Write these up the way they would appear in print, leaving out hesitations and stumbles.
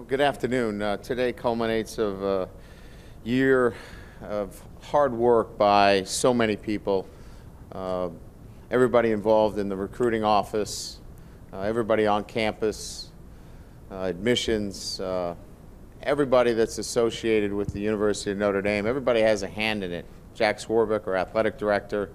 Good afternoon. Today culminates of a year of hard work by so many people, everybody involved in the recruiting office, everybody on campus, admissions, everybody that's associated with the University of Notre Dame. Everybody has a hand in it. Jack Swarbrick, our athletic director.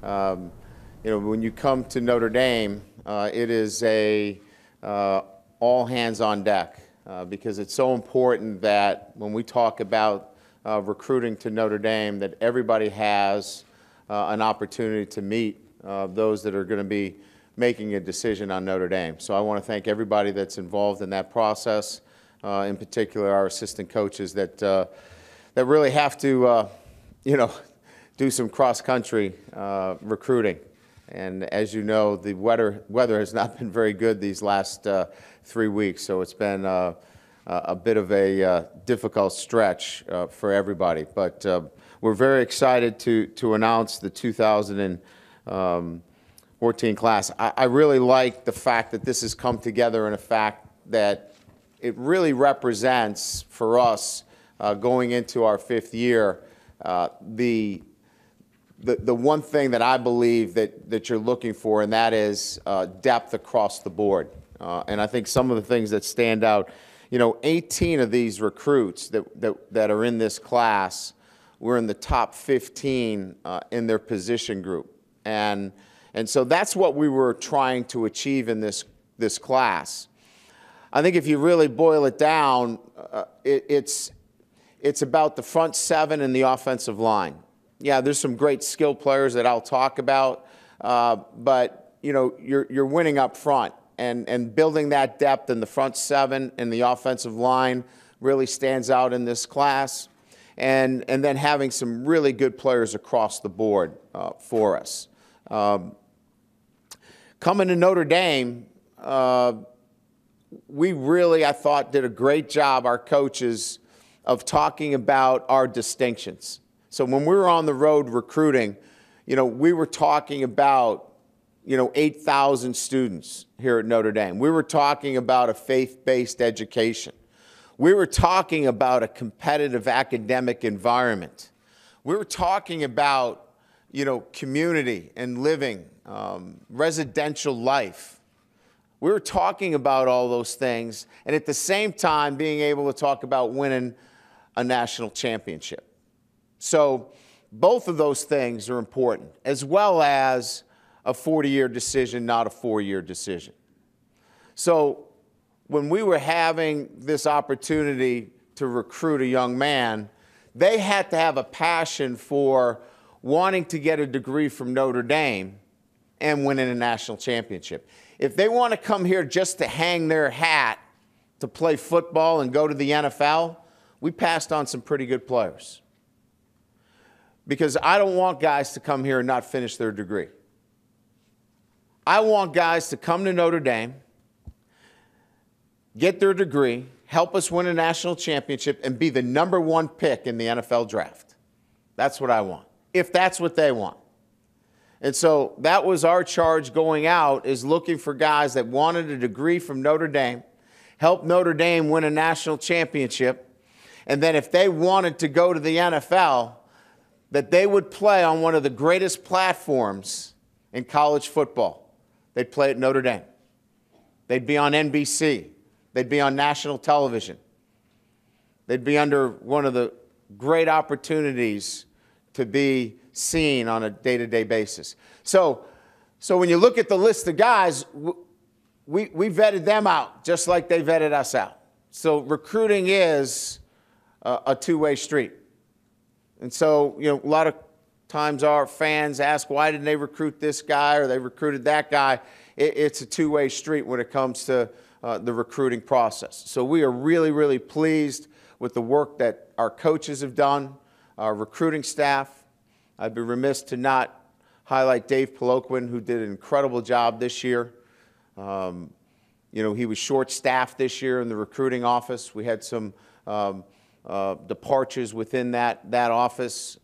When you come to Notre Dame, it is a all hands on deck. Because it's so important that when we talk about recruiting to Notre Dame, that everybody has an opportunity to meet those that are going to be making a decision on Notre Dame. So I want to thank everybody that's involved in that process, in particular our assistant coaches that really have to, do some cross-country recruiting. And as you know, the weather has not been very good these last 3 weeks, so it's been a bit of a difficult stretch for everybody. But we're very excited to announce the 2014 class. I really like the fact that this has come together in a fact that it really represents for us going into our 5th year the one thing that I believe that you're looking for, and that is depth across the board. And I think some of the things that stand out, 18 of these recruits that are in this class were in the top 15 in their position group. And so that's what we were trying to achieve in this class. I think if you really boil it down, it's about the front 7 and the offensive line. Yeah, there's some great skill players that I'll talk about, but you're winning up front, and building that depth in the front 7 and the offensive line really stands out in this class, and then having some really good players across the board for us. Coming to Notre Dame, we really, I thought, did a great job, our coaches, of talking about our distinctions. So when we were on the road recruiting, we were talking about, 8,000 students here at Notre Dame. We were talking about a faith-based education. We were talking about a competitive academic environment. We were talking about, community and living, residential life. We were talking about all those things, and at the same time being able to talk about winning a national championship. So both of those things are important, as well as a 40-year decision, not a 4-year decision. So when we were having this opportunity to recruit a young man, they had to have a passion for wanting to get a degree from Notre Dame and winning a national championship. If they want to come here just to hang their hat to play football and go to the NFL, we passed on some pretty good players. Because I don't want guys to come here and not finish their degree. I want guys to come to Notre Dame, get their degree, help us win a national championship, and be the #1 pick in the NFL draft. That's what I want, if that's what they want. And so that was our charge going out, is looking for guys that wanted a degree from Notre Dame, help Notre Dame win a national championship, and then if they wanted to go to the NFL, that they would play on one of the greatest platforms in college football. They'd play at Notre Dame. They'd be on NBC. They'd be on national television. They'd be under one of the great opportunities to be seen on a day-to-day basis. So when you look at the list of guys, we vetted them out just like they vetted us out. So recruiting is a two-way street. And so, a lot of times our fans ask, why didn't they recruit this guy or they recruited that guy? It's a two-way street when it comes to the recruiting process. So we are really, really pleased with the work that our coaches have done, our recruiting staff. I'd be remiss to not highlight Dave Peloquin, who did an incredible job this year. He was short-staffed this year in the recruiting office. We had some departures within that office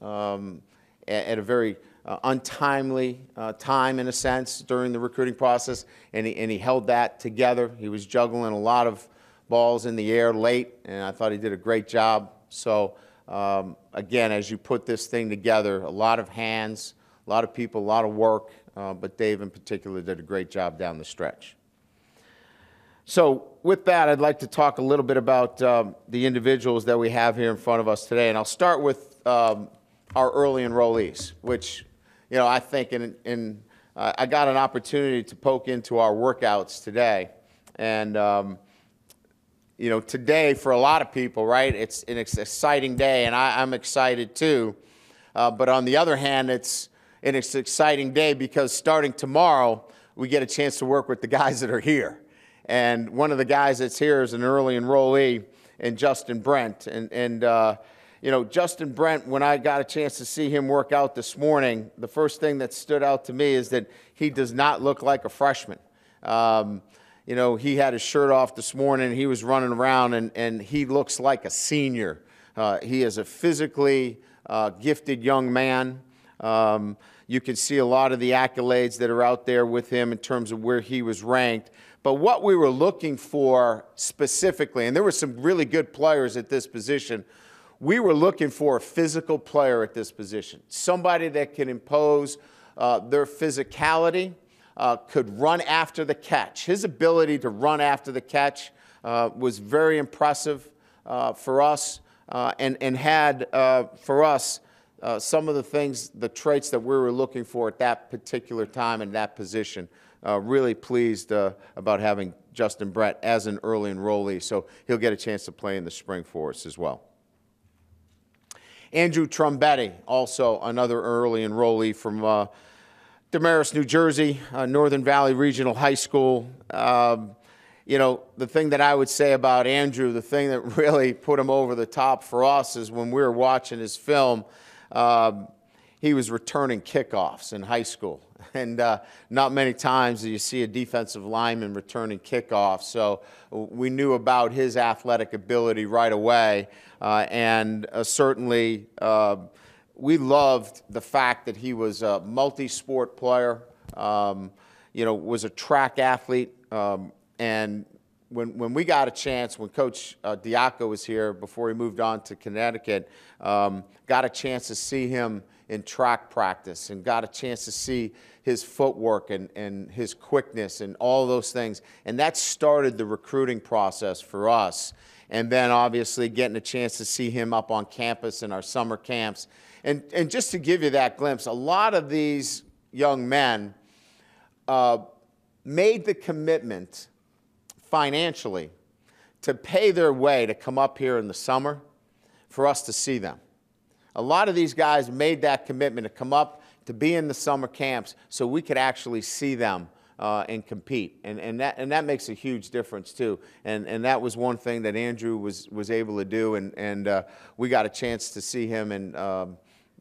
at a very untimely time, in a sense, during the recruiting process, and he held that together. He was juggling a lot of balls in the air late, and I thought he did a great job. So, again, as you put this thing together, a lot of hands, a lot of people, a lot of work, but Dave in particular did a great job down the stretch. So with that, I'd like to talk a little bit about the individuals that we have here in front of us today. And I'll start with our early enrollees, which, you know, I think I got an opportunity to poke into our workouts today. And, you know, today for a lot of people, right, it's an exciting day, and I'm excited too. But on the other hand, it's an exciting day because starting tomorrow, we get a chance to work with the guys that are here. And one of the guys that's here is an early enrollee, and Justin Brent. And you know, Justin Brent, when I got a chance to see him work out this morning, the first thing that stood out to me is that he does not look like a freshman. You know, he had his shirt off this morning. He was running around, and he looks like a senior. He is a physically gifted young man. You can see a lot of the accolades that are out there with him in terms of where he was ranked. But what we were looking for specifically, and there were some really good players at this position, we were looking for a physical player at this position, somebody that can impose their physicality, could run after the catch. His ability to run after the catch was very impressive for us, and had for us some of the things, the traits that we were looking for at that particular time in that position. Really pleased about having Justin Brent as an early enrollee, so he'll get a chance to play in the spring for us as well. Andrew Trombetti, also another early enrollee from Damaris, New Jersey, Northern Valley Regional High School. You know, the thing that I would say about Andrew, the thing that really put him over the top for us is when we were watching his film, he was returning kickoffs in high school. And not many times do you see a defensive lineman returning kickoffs. So we knew about his athletic ability right away. And certainly we loved the fact that he was a multi-sport player, you know, was a track athlete. And when we got a chance, when Coach Diaco was here before he moved on to Connecticut, got a chance to see him in track practice and got a chance to see his footwork and his quickness and all those things. And that started the recruiting process for us. And then obviously getting a chance to see him up on campus in our summer camps. And just to give you that glimpse, a lot of these young men made the commitment financially to pay their way to come up here in the summer for us to see them. A lot of these guys made that commitment to come up, to be in the summer camps so we could actually see them and compete. And that makes a huge difference too. And that was one thing that Andrew was able to do, and we got a chance to see him, and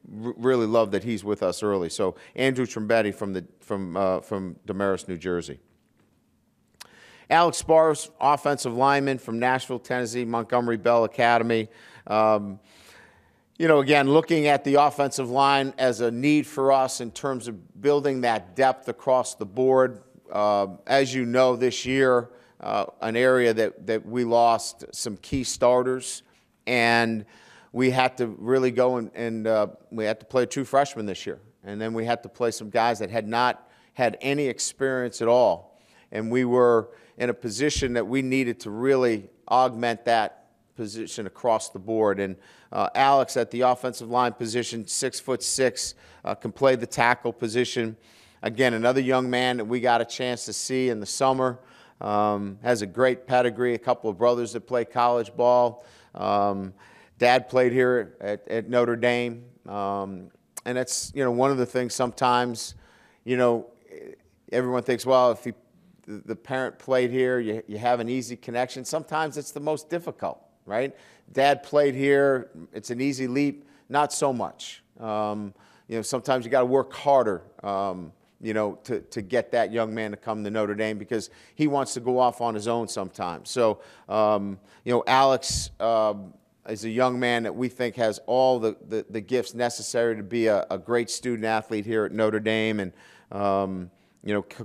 really love that he's with us early. So Andrew Trombetti from Damaris, New Jersey. Alex Sparks, offensive lineman from Nashville, Tennessee, Montgomery Bell Academy. You know, again, looking at the offensive line as a need for us in terms of building that depth across the board. As you know, this year, an area that we lost some key starters, and we had to really go and we had to play a true freshman this year. And then we had to play some guys that had not had any experience at all. And we were in a position that we needed to really augment that position across the board. And Alex at the offensive line position, 6'6", can play the tackle position. Again, another young man that we got a chance to see in the summer. Has a great pedigree, a couple of brothers that play college ball. Dad played here at Notre Dame. And that's, you know, one of the things sometimes, you know, everyone thinks, well, if the parent played here, you have an easy connection. Sometimes it's the most difficult, right? Dad played here, it's an easy leap. Not so much. You know, sometimes you got to work harder, you know, to get that young man to come to Notre Dame because he wants to go off on his own sometimes. So, you know, Alex is a young man that we think has all the gifts necessary to be a great student athlete here at Notre Dame. And,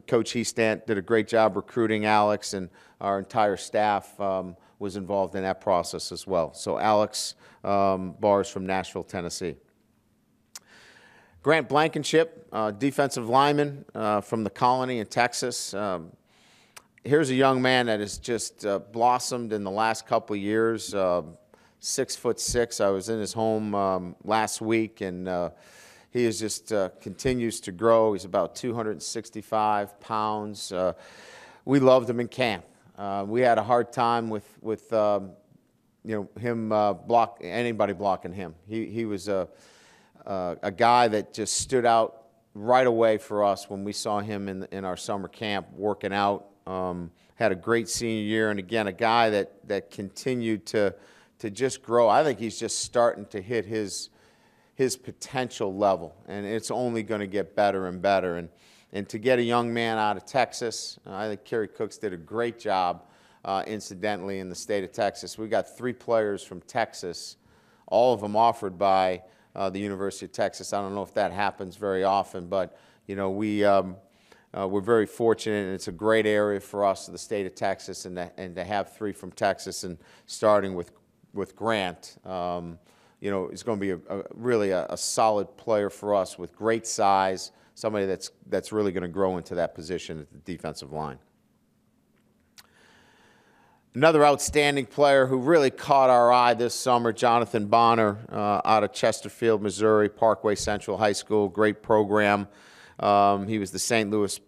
Coach Heastant did a great job recruiting Alex, and our entire staff was involved in that process as well. So Alex Bars from Nashville, Tennessee. Grant Blankenship, defensive lineman from the Colony in Texas. Here's a young man that has just blossomed in the last couple of years. 6'6". I was in his home last week, and he is just continues to grow. He's about 265 pounds. We loved him in camp. We had a hard time with him anybody blocking him. He was a guy that just stood out right away for us when we saw him in our summer camp working out. Had a great senior year, and again, a guy that continued to just grow. I think he's just starting to hit his potential level, and it's only going to get better and better. And to get a young man out of Texas, I think Kerry Cooks did a great job, incidentally, in the state of Texas. We got 3 players from Texas, all of them offered by the University of Texas. I don't know if that happens very often, but we're very fortunate, and it's a great area for us, the state of Texas, and to have 3 from Texas, and starting with Grant. Is going to be really a solid player for us with great size, somebody that's really going to grow into that position at the defensive line. Another outstanding player who really caught our eye this summer, Jonathan Bonner, out of Chesterfield, Missouri, Parkway Central High School, great program. He was the St. Louis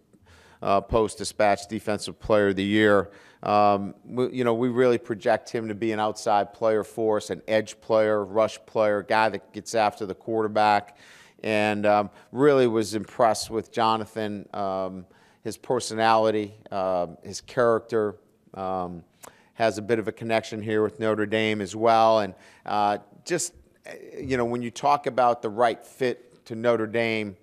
Post-Dispatch Defensive Player of the Year. We really project him to be an outside player for us, an edge player, rush player, guy that gets after the quarterback, and really was impressed with Jonathan, his personality, his character. Has a bit of a connection here with Notre Dame as well, and when you talk about the right fit to Notre Dame,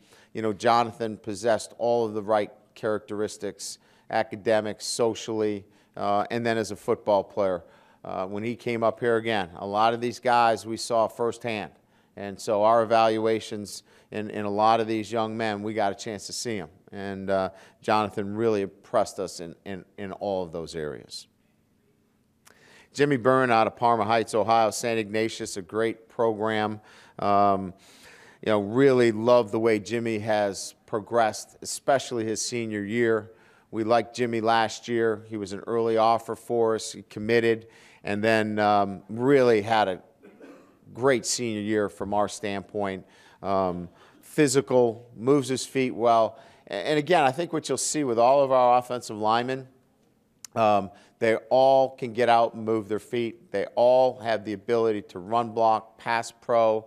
Jonathan possessed all of the right characteristics, academics, socially, and then as a football player. When he came up here again, a lot of these guys we saw firsthand. And so our evaluations in a lot of these young men, we got a chance to see them. And Jonathan really impressed us in all of those areas. Jimmy Byrne out of Parma Heights, Ohio, St. Ignatius, a great program. Really love the way Jimmy has progressed, especially his senior year. We liked Jimmy last year. He was an early offer for us. He committed, and then really had a great senior year from our standpoint. Physical, moves his feet well. And again, I think what you'll see with all of our offensive linemen, they all can get out and move their feet. They all have the ability to run block, pass pro.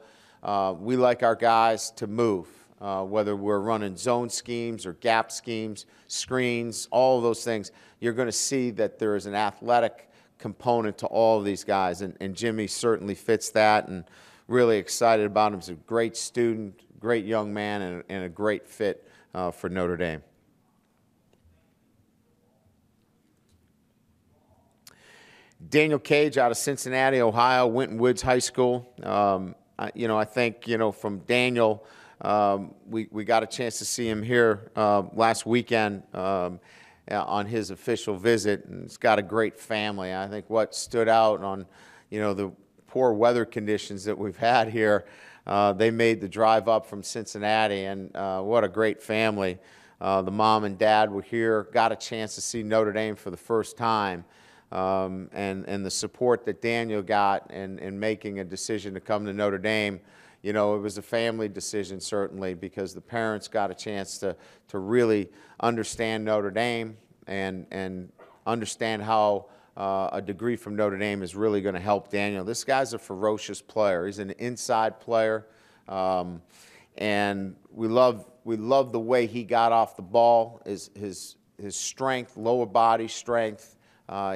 We like our guys to move, whether we're running zone schemes or gap schemes, screens, all of those things. You're going to see that there is an athletic component to all of these guys, and Jimmy certainly fits that, and really excited about him. He's a great student, great young man, and a great fit for Notre Dame. Daniel Cage out of Cincinnati, Ohio, Winton Woods High School. I think, from Daniel, we got a chance to see him here last weekend on his official visit, and he's got a great family. I think what stood out on, the poor weather conditions that we've had here, they made the drive up from Cincinnati, and what a great family. The mom and dad were here, got a chance to see Notre Dame for the first time. And the support that Daniel got in making a decision to come to Notre Dame, it was a family decision certainly, because the parents got a chance to really understand Notre Dame and understand how a degree from Notre Dame is really going to help Daniel. This guy's a ferocious player. He's an inside player, and we love the way he got off the ball. His strength, lower body strength.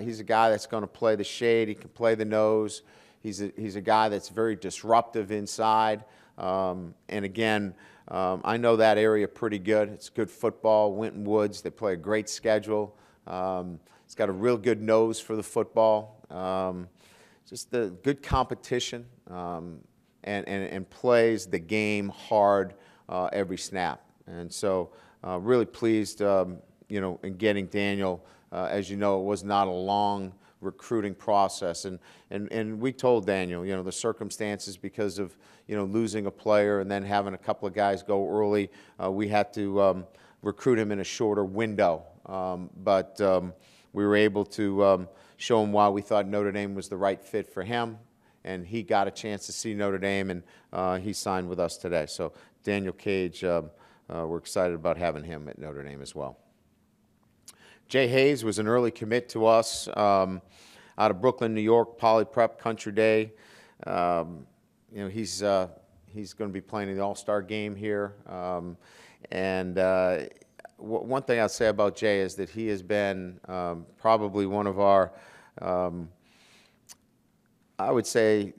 He's a guy that's going to play the shade. He can play the nose. He's a guy that's very disruptive inside. And again, I know that area pretty good. It's good football. Winton Woods, they play a great schedule. He's got a real good nose for the football. Just a good competition, and plays the game hard every snap. And so really pleased, in getting Daniel. As you know, it was not a long recruiting process, and we told Daniel, the circumstances because of losing a player and then having a couple of guys go early, we had to recruit him in a shorter window, but we were able to show him why we thought Notre Dame was the right fit for him, and he got a chance to see Notre Dame, and he signed with us today. So Daniel Cage, we're excited about having him at Notre Dame as well. Jay Hayes was an early commit to us out of Brooklyn, New York, Poly Prep Country Day. He's going to be playing in the All-Star game here. One thing I'll say about Jay is that he has been probably one of our, I would say,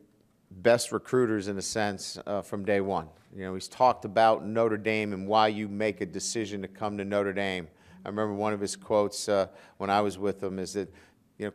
best recruiters in a sense from day one. He's talked about Notre Dame and why you make a decision to come to Notre Dame. I remember one of his quotes when I was with him is that,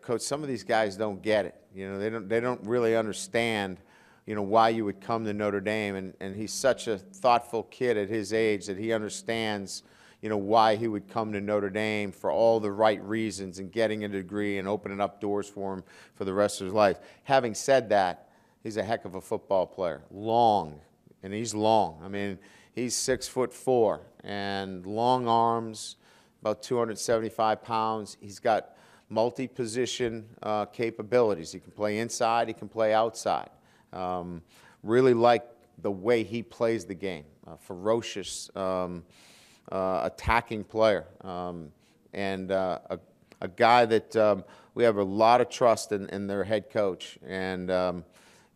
Coach, some of these guys don't get it. They don't really understand, why you would come to Notre Dame. And he's such a thoughtful kid at his age that he understands, why he would come to Notre Dame for all the right reasons and getting a degree and opening up doors for him for the rest of his life. Having said that, he's a heck of a football player. Long, and he's long. I mean, he's 6'4" and long arms, about 275 pounds. He's got multi-position capabilities. He can play inside, he can play outside. Really like the way he plays the game. Ferocious, attacking player. And a guy that we have a lot of trust in their head coach. And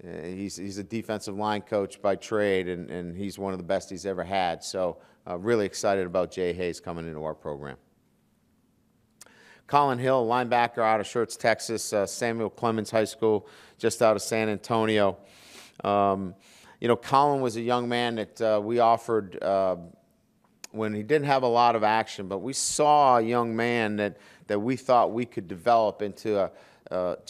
he's a defensive line coach by trade, and he's one of the best he's ever had. So really excited about Jay Hayes coming into our program. Colin Hill, linebacker out of Schertz, Texas, Samuel Clemens High School, just out of San Antonio. Colin was a young man that we offered when he didn't have a lot of action, but we saw a young man that we thought we could develop into an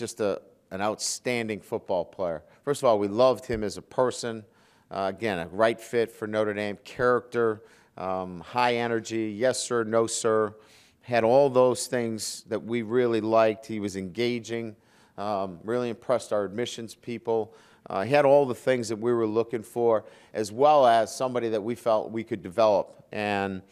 outstanding football player. First of all, we loved him as a person. Again, a right fit for Notre Dame. Character, high energy, yes sir, no sir. Had all those things that we really liked. He was engaging, really impressed our admissions people. He had all the things that we were looking for, as well as somebody that we felt we could develop. And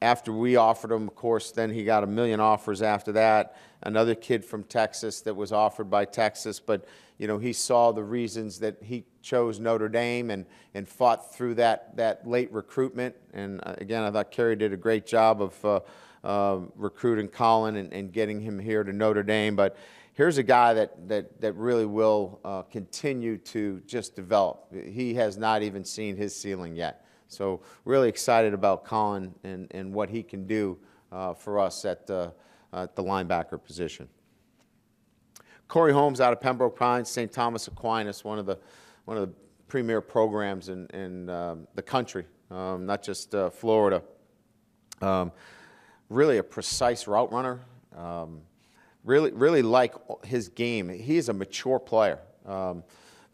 after we offered him, of course, then he got a million offers after that. Another kid from Texas that was offered by Texas, but he saw the reasons that he chose Notre Dame and fought through that late recruitment. And again, I thought Kerry did a great job of recruiting Colin and getting him here to Notre Dame. But here's a guy that really will continue to just develop. He has not even seen his ceiling yet. So really excited about Colin and what he can do for us at the linebacker position. Corey Holmes out of Pembroke Pines, St. Thomas Aquinas, one of the premier programs in the country, not just Florida. Really a precise route runner. Really like his game. He is a mature player.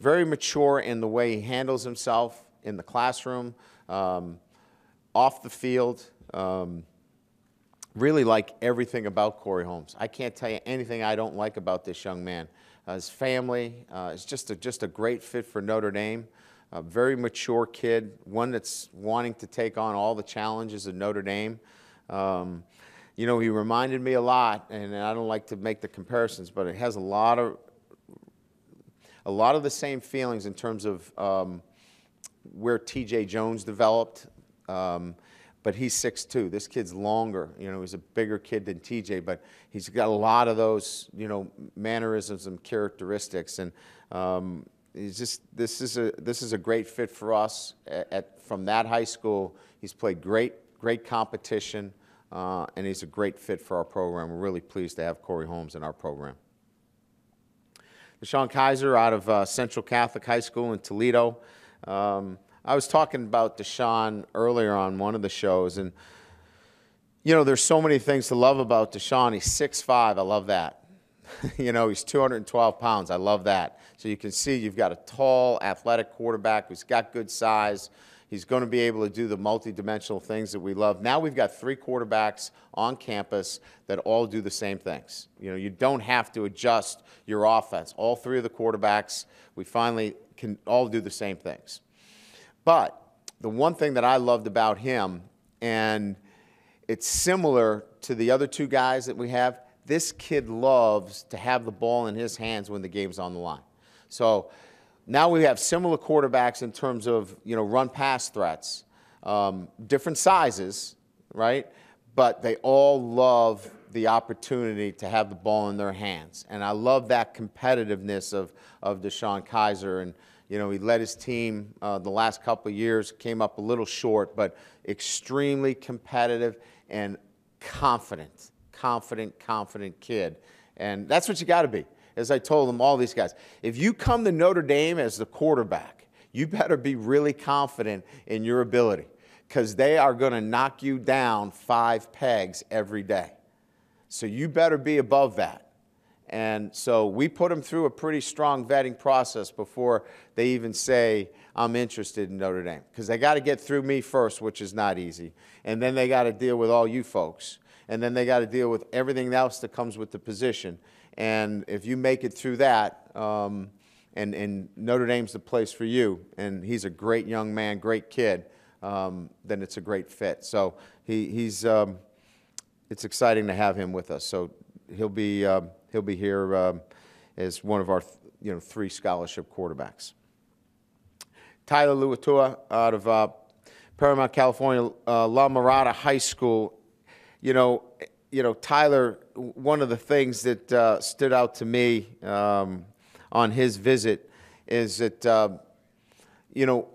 Very mature in the way he handles himself in the classroom, off the field. Really like everything about Corey Holmes. I can't tell you anything I don't like about this young man. His family is just a great fit for Notre Dame. A very mature kid, one that's wanting to take on all the challenges of Notre Dame. He reminded me a lot, and I don't like to make the comparisons, but it has a lot of the same feelings in terms of where T.J. Jones developed. But he's 6'2". This kid's longer. He's a bigger kid than TJ, but he's got a lot of those, mannerisms and characteristics. And this is a great fit for us. From that high school, he's played great competition, and he's a great fit for our program. We're really pleased to have Corey Holmes in our program. Deshaun Kaiser out of Central Catholic High School in Toledo. I was talking about Deshaun earlier on one of the shows, and, there's so many things to love about Deshaun. He's 6'5". I love that. He's 212 pounds. I love that. So you can see you've got a tall, athletic quarterback who's got good size. He's going to be able to do the multidimensional things that we love. Now we've got 3 quarterbacks on campus that all do the same things. You know, you don't have to adjust your offense. All 3 of the quarterbacks, we finally can all do the same things. But the one thing that I loved about him, and it's similar to the other 2 guys that we have, this kid loves to have the ball in his hands when the game's on the line. So now we have similar quarterbacks in terms of, you know, run-pass threats, different sizes, right? But they all love the opportunity to have the ball in their hands. And I love that competitiveness of DeShone Kizer. And, you know, he led his team the last couple of years, came up a little short, but extremely competitive and confident kid. And that's what you got to be. As I told them, all these guys, if you come to Notre Dame as the quarterback, you better be really confident in your ability, because they are going to knock you down 5 pegs every day. So you better be above that. And so we put them through a pretty strong vetting process before they even say, I'm interested in Notre Dame, because they got to get through me first, which is not easy. And then they got to deal with all you folks. And then they got to deal with everything else that comes with the position. And if you make it through that, and Notre Dame's the place for you, and he's a great young man, great kid, then it's a great fit. So it's exciting to have him with us. So he'll be here as one of our 3 scholarship quarterbacks. Tyler Luatua out of Paramount, California, La Mirada High School. You know, Tyler, one of the things that stood out to me on his visit is that, you know,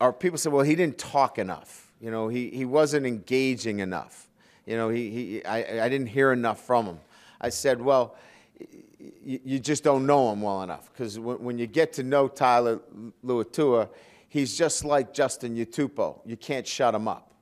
our people said, well, he didn't talk enough. You know, he wasn't engaging enough. You know, I didn't hear enough from him. I said, well, you just don't know him well enough, because when you get to know Tyler Luatua, he's just like Justin Utupo. You can't shut him up.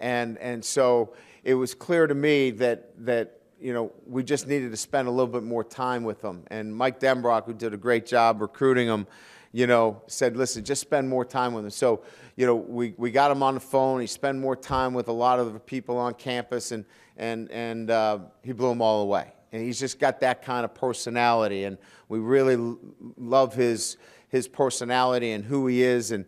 And so it was clear to me that you know, we just needed to spend a little bit more time with him. And Mike Denbrock, who did a great job recruiting him, you know, said, listen, just spend more time with him. So, you know, we got him on the phone. He spent more time with a lot of the people on campus, and he blew them all away. And he's just got that kind of personality, and we really love his personality and who he is. And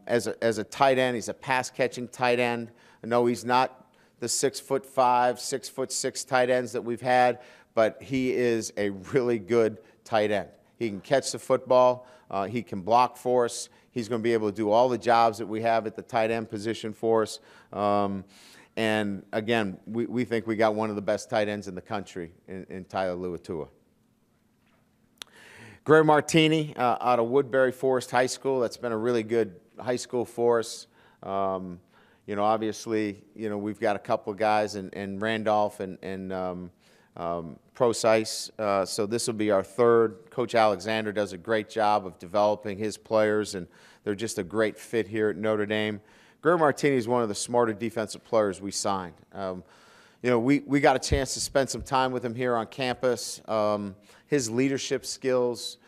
as a tight end, he's a pass-catching tight end. I know he's not the 6'5", 6'6" tight ends that we've had, but he is a really good tight end. He can catch the football. He can block for us. He's going to be able to do all the jobs that we have at the tight end position for us. And again, we think we got one of the best tight ends in the country in Tyler Luatua. Greer Martini out of Woodbury Forest High School. That's been a really good high school for us. You know, obviously, you know, we've got a couple of guys in Randolph and Procise. So this will be our 3rd. Coach Alexander does a great job of developing his players, and they're just a great fit here at Notre Dame. Greer Martini is one of the smarter defensive players we signed. You know, we got a chance to spend some time with him here on campus. His leadership skills,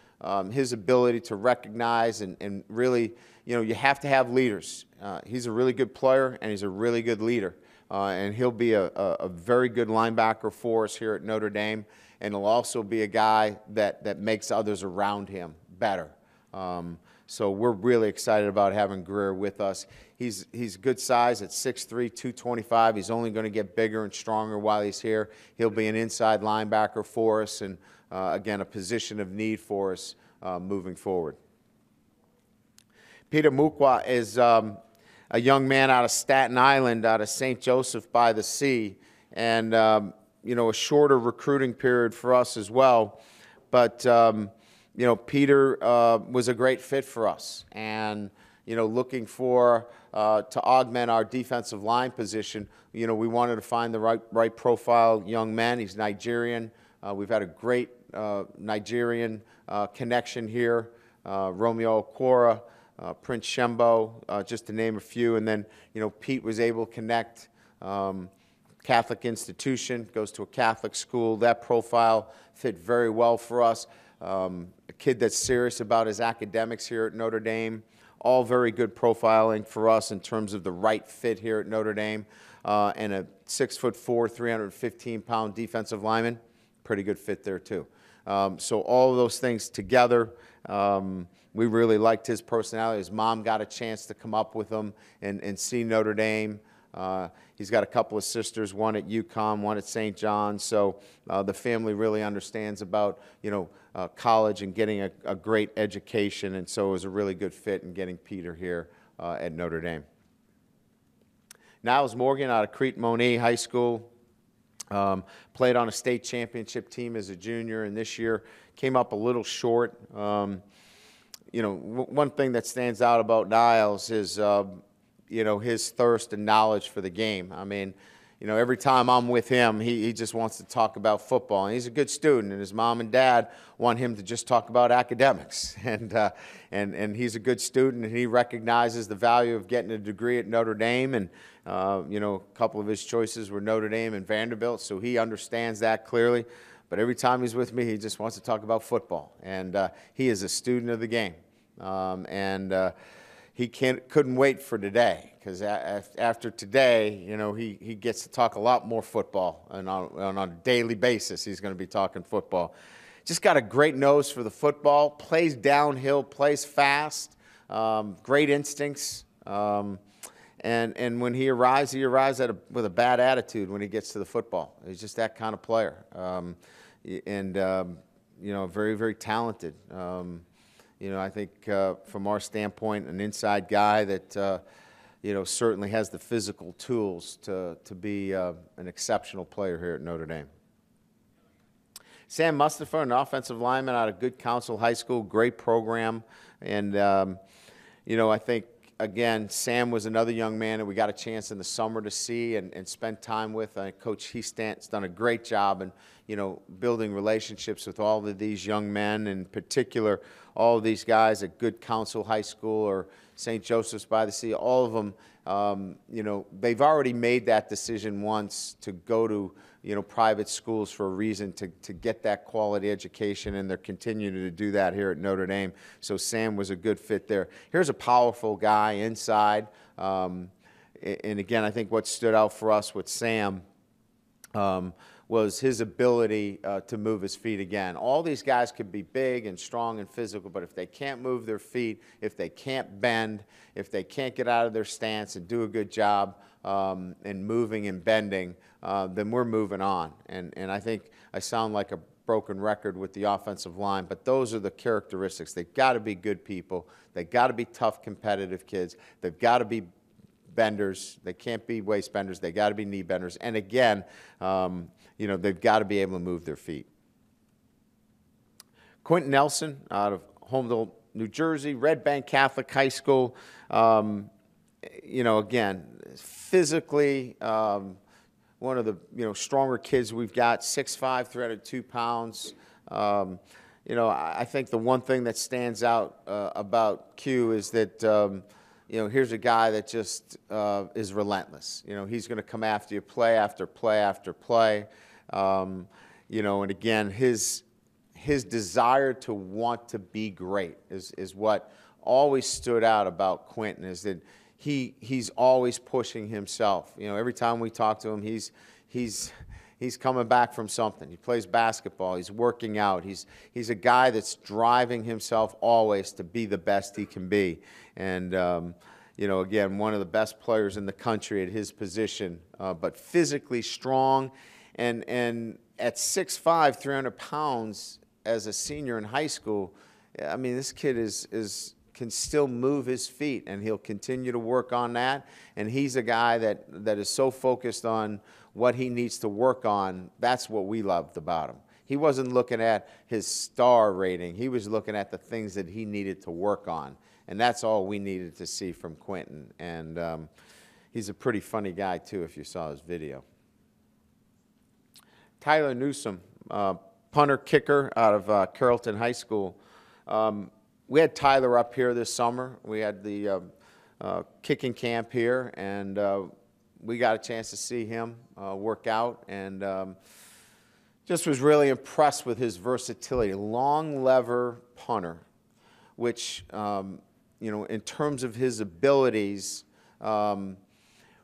his ability to recognize and really, you know, you have to have leaders. He's a really good player, and he's a really good leader. And he'll be a very good linebacker for us here at Notre Dame, and he'll also be a guy that makes others around him better. So we're really excited about having Greer with us. He's good size at 6'3", 225. He's only going to get bigger and stronger while he's here. He'll be an inside linebacker for us, and again, a position of need for us moving forward. Peter Mukwa is a young man out of Staten Island, out of St. Joseph by the Sea, and you know, a shorter recruiting period for us as well. But you know, Peter was a great fit for us, and you know, looking for to augment our defensive line position. You know, we wanted to find the right profile young man. He's Nigerian. We've had a great Nigerian connection here. Romeo Okwara, Prince Shembo, just to name a few. And then, you know, Pete was able to connect. Catholic institution, goes to a Catholic school. That profile fit very well for us. A kid that's serious about his academics here at Notre Dame, all very good profiling for us in terms of the right fit here at Notre Dame. And a 6'4", 315-pound defensive lineman, pretty good fit there too. So all of those things together, we really liked his personality. His mom got a chance to come up with him and see Notre Dame. He's got a couple of sisters, one at UConn, one at St. John's. So the family really understands about, college and getting a great education. And so it was a really good fit in getting Peter here at Notre Dame. Niles Morgan out of Crete-Monee High School. Played on a state championship team as a junior, and this year came up a little short. One thing that stands out about Niles is, his thirst and knowledge for the game. I mean, every time I'm with him, he just wants to talk about football. And he's a good student, and his mom and dad want him to just talk about academics. And he's a good student, and he recognizes the value of getting a degree at Notre Dame. And a couple of his choices were Notre Dame and Vanderbilt, so he understands that clearly. But every time he's with me, he just wants to talk about football. And he is a student of the game. He couldn't wait for today, because after today, he gets to talk a lot more football. And on a daily basis, he's going to be talking football. Just got a great nose for the football, plays downhill, plays fast, great instincts. And when he arrives with a bad attitude when he gets to the football. He's just that kind of player. Very, very talented. I think from our standpoint, an inside guy that, certainly has the physical tools to be an exceptional player here at Notre Dame. Sam Mustafa, an offensive lineman out of Good Counsel High School, great program. And, I think, again, Sam was another young man that we got a chance in the summer to see and spend time with. Coach Heastant's done a great job in, building relationships with all of these young men, in particular, all of these guys at Good Counsel High School or St. Joseph's by the Sea. All of them, they've already made that decision once to go to, private schools for a reason, to get that quality education, and they're continuing to do that here at Notre Dame. So Sam was a good fit there. Here's a powerful guy inside. And again, I think what stood out for us with Sam was his ability to move his feet again. All these guys could be big and strong and physical, but if they can't move their feet, if they can't bend, if they can't get out of their stance and do a good job in moving and bending, then we're moving on. And I think I sound like a broken record with the offensive line, but those are the characteristics. They've got to be good people. They've got to be tough, competitive kids. They've got to be benders. They can't be waist benders. They got to be knee benders. And again, they've got to be able to move their feet. Quentin Nelson out of Homedale, New Jersey, Red Bank Catholic High School. Again, physically one of the stronger kids we've got, 6'5", 302 pounds. I think the one thing that stands out about Q is that here's a guy that just is relentless. He's going to come after you play after play after play. And again, his desire to want to be great is what always stood out about Quentin, is that he's always pushing himself. Every time we talk to him, he's coming back from something. He plays basketball. He's working out. He's a guy that's driving himself always to be the best he can be. And again, one of the best players in the country at his position, but physically strong. And at 6'5", 300 pounds as a senior in high school, I mean, this kid can still move his feet, and he'll continue to work on that. And he's a guy that is so focused on what he needs to work on. That's what we loved about him. He wasn't looking at his star rating. He was looking at the things that he needed to work on. And that's all we needed to see from Quentin. And he's a pretty funny guy, too, if you saw his video. Tyler Newsom, punter kicker out of Carrollton High School. We had Tyler up here this summer. We had the kicking camp here, and we got a chance to see him work out, and just was really impressed with his versatility. Long lever punter, which in terms of his abilities,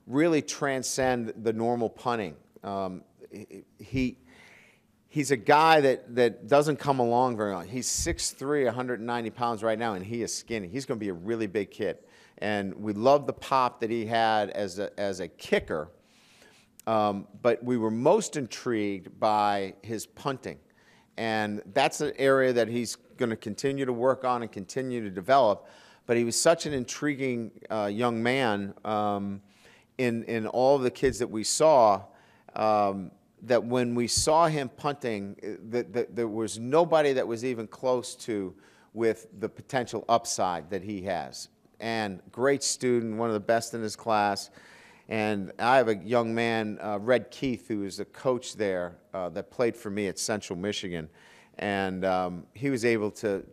really transcend the normal punting. He's a guy that doesn't come along very long. He's 6'3", 190 pounds right now, and he is skinny. He's going to be a really big kid. And we love the pop that he had as a kicker, but we were most intrigued by his punting. And that's an area that he's going to continue to work on and continue to develop. But he was such an intriguing young man in all of the kids that we saw, that when we saw him punting, there was nobody that was even close to with the potential upside that he has. And great student, one of the best in his class. And I have a young man, Red Keith, who is a coach there that played for me at Central Michigan. And he was able to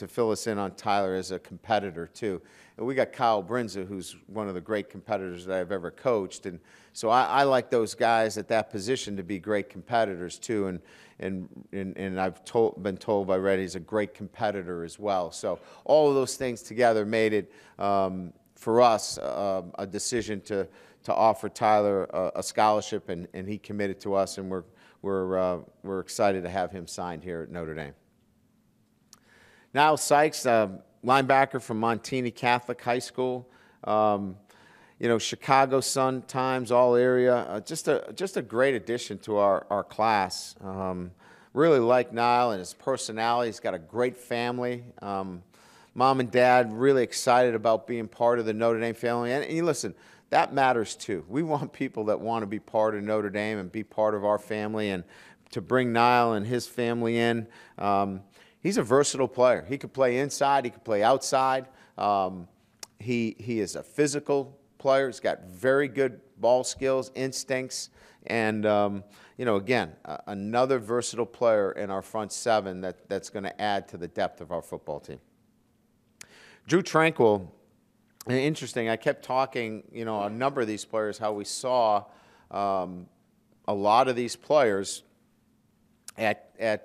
fill us in on Tyler as a competitor, too. And we got Kyle Brinza, who's one of the great competitors that I've ever coached. And so I like those guys at that position to be great competitors, too. And I've been told by Red he's a great competitor as well. So all of those things together made it, for us, a decision to offer Tyler a scholarship, and he committed to us, and we're excited to have him signed here at Notre Dame. Niall Sykes, linebacker from Montini Catholic High School. Chicago Sun-Times, all area. Just a great addition to our class. Really like Niall and his personality. He's got a great family. Mom and Dad really excited about being part of the Notre Dame family. And listen, that matters too. We want people that want to be part of Notre Dame and be part of our family, and to bring Niall and his family in. He's a versatile player. He could play inside. He could play outside. He is a physical player. He's got very good ball skills, instincts, and again, another versatile player in our front seven that's going to add to the depth of our football team. Drew Tranquil. Interesting, I kept talking, a number of these players, how we saw a lot of these players in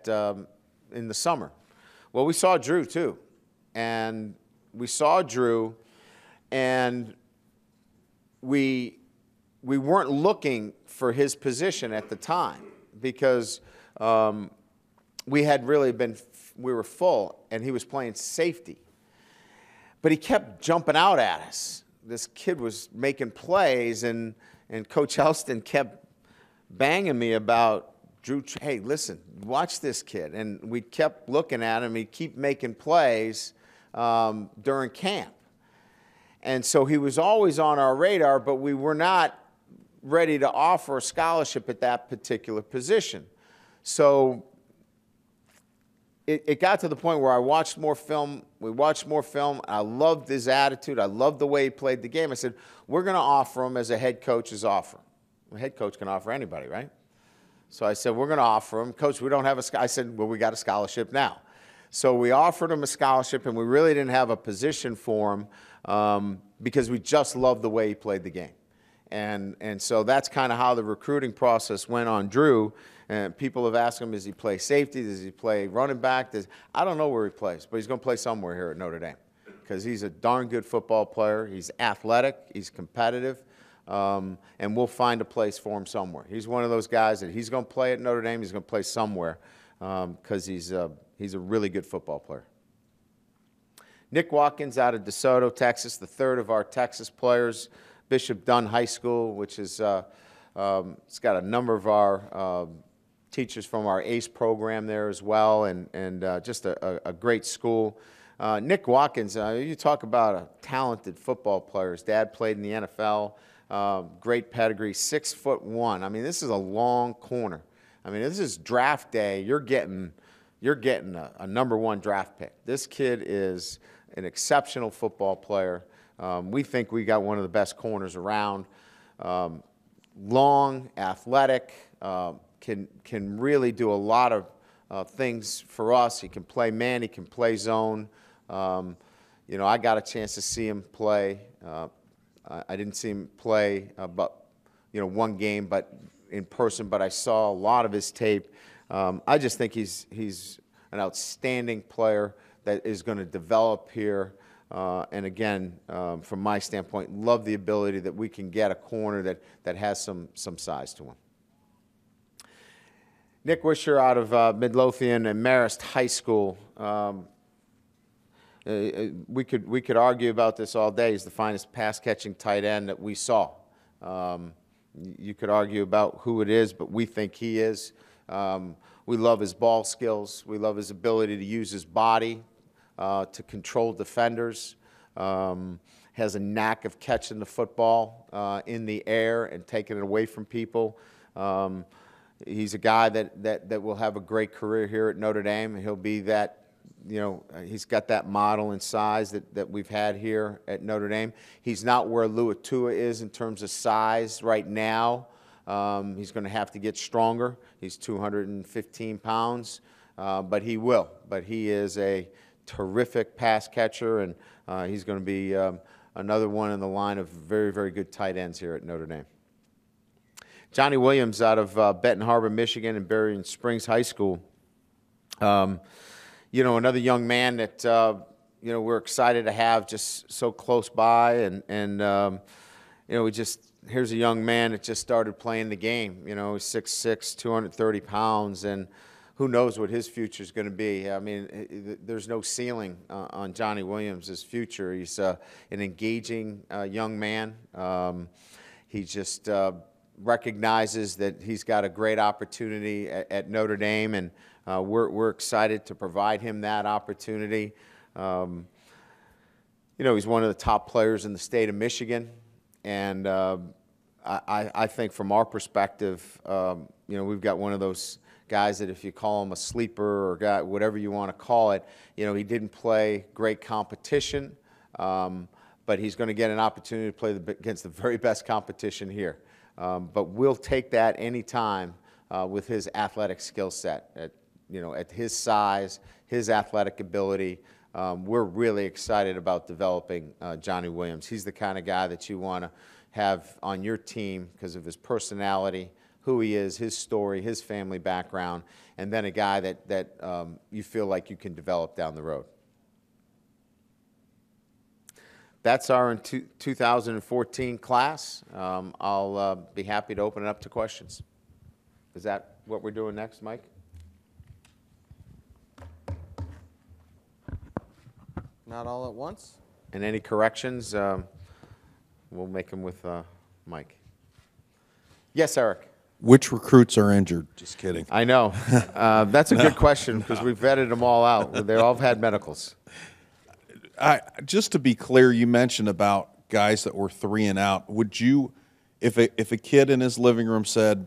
the summer. Well, we saw Drew too. And we saw Drew, and we weren't looking for his position at the time, because we were full, and he was playing safety. But he kept jumping out at us. This kid was making plays, and Coach Elston kept banging me about, Drew, hey, listen, watch this kid. And we kept looking at him. He'd keep making plays during camp. And so he was always on our radar, but we were not ready to offer a scholarship at that particular position. So it got to the point where I watched more film. We watched more film. I loved his attitude. I loved the way he played the game. I said, we're going to offer him as a head coach's offer. A head coach can offer anybody, right? So I said, we're going to offer him. Coach, we don't have a scholarship. I said, well, we got a scholarship now. So we offered him a scholarship, and we really didn't have a position for him because we just loved the way he played the game. And so that's kind of how the recruiting process went on Drew. And people have asked him, does he play safety? Does he play running back? I don't know where he plays, but he's going to play somewhere here at Notre Dame, because he's a darn good football player. He's athletic. He's competitive. And we'll find a place for him somewhere. He's one of those guys that he's going to play at Notre Dame. He's going to play somewhere because he's a really good football player. Nick Watkins out of DeSoto, Texas, the third of our Texas players. Bishop Dunn High School, which is it's got a number of our teachers from our ACE program there as well, and just a great school. Nick Watkins, you talk about a talented football player. His dad played in the NFL, great pedigree, 6'1". I mean, this is a long corner. I mean, this is draft day. You're getting a #1 draft pick. This kid is an exceptional football player. We think we got one of the best corners around. Long, athletic, can really do a lot of things for us. He can play man, he can play zone. I got a chance to see him play. I didn't see him play but one game, but in person. But I saw a lot of his tape. I just think he's an outstanding player that is going to develop here And again, from my standpoint, love the ability that we can get a corner that has some size to him. Nick Wisher out of Midlothian and Marist High School. We could argue about this all day. He's the finest pass-catching tight end that we saw. You could argue about who it is, but we think he is. We love his ball skills. We love his ability to use his body to control defenders. Has a knack of catching the football in the air and taking it away from people. He's a guy that will have a great career here at Notre Dame. He'll be that, he's got that model and size that we've had here at Notre Dame. He's not where Luatua is in terms of size right now. He's going to have to get stronger. He's 215 pounds, but he will. But he is a terrific pass catcher, and he's going to be another one in the line of very, very good tight ends here at Notre Dame. Johnny Williams out of Benton Harbor, Michigan, and Berrien Springs High School. Another young man that we're excited to have just so close by, and here's a young man that just started playing the game. He's 6'6", 230 pounds, and who knows what his future is going to be. I mean, there's no ceiling on Johnny Williams' future. He's an engaging young man. He just recognizes that he's got a great opportunity at Notre Dame, and we're excited to provide him that opportunity. He's one of the top players in the state of Michigan, and I think from our perspective, we've got one of those guys that if you call him a sleeper or guy, whatever you want to call it, he didn't play great competition, but he's going to get an opportunity to play against the very best competition here. But we'll take that anytime with his athletic skill set. At his size, his athletic ability, we're really excited about developing Johnny Williams. He's the kind of guy that you want to have on your team because of his personality, who he is, his story, his family background, and then a guy that you feel like you can develop down the road. That's our 2014 class. I'll be happy to open it up to questions. Is that what we're doing next, Mike? Not all at once. And any corrections, we'll make them with Mike. Yes, Eric. Which recruits are injured? Just kidding. I know. That's a good question because we've vetted them all out. They all had medicals. Just to be clear, you mentioned about guys that were 3 and out. Would you, if a kid in his living room said,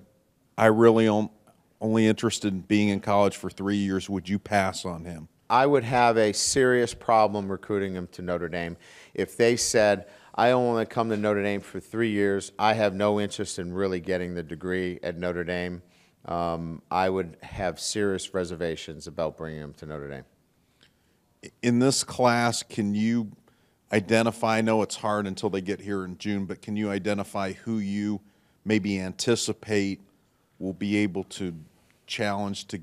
"I really only interested in being in college for 3 years," would you pass on him? I would have a serious problem recruiting him to Notre Dame if they said, "I only want to come to Notre Dame for 3 years. I have no interest in really getting the degree at Notre Dame." I would have serious reservations about bringing him to Notre Dame. In this class, can you identify, I know it's hard until they get here in June, but can you identify who you maybe anticipate will be able to challenge to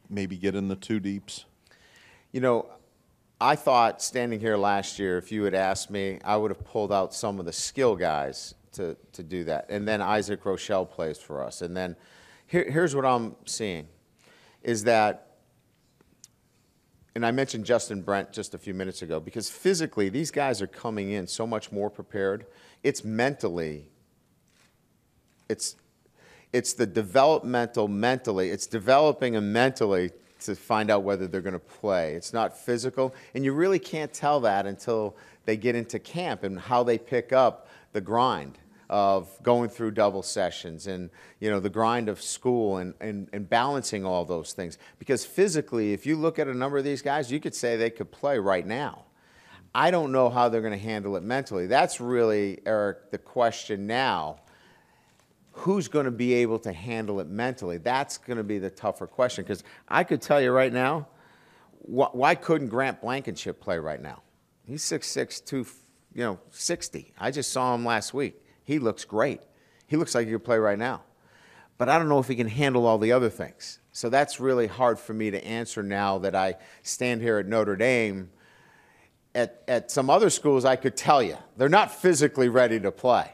maybe get in the 2 deeps? I thought standing here last year, if you had asked me, I would have pulled out some of the skill guys to do that. And then Isaac Rochelle plays for us. And then here's what I'm seeing is that, and I mentioned Justin Brent just a few minutes ago, because physically these guys are coming in so much more prepared. It's mentally, it's the developmental mentally. It's developing them mentally to find out whether they're going to play. It's not physical, and you really can't tell that until they get into camp and how they pick up the grind of going through double sessions and the grind of school and balancing all those things. Because physically, if you look at a number of these guys, you could say they could play right now. I don't know how they're going to handle it mentally. That's really, Eric, the question now. Who's going to be able to handle it mentally? That's going to be the tougher question, because I could tell you right now, why couldn't Grant Blankenship play right now? He's 6'6", 260. I just saw him last week. He looks great. He looks like he could play right now. But I don't know if he can handle all the other things. So that's really hard for me to answer now that I stand here at Notre Dame at some other schools, I could tell you, they're not physically ready to play.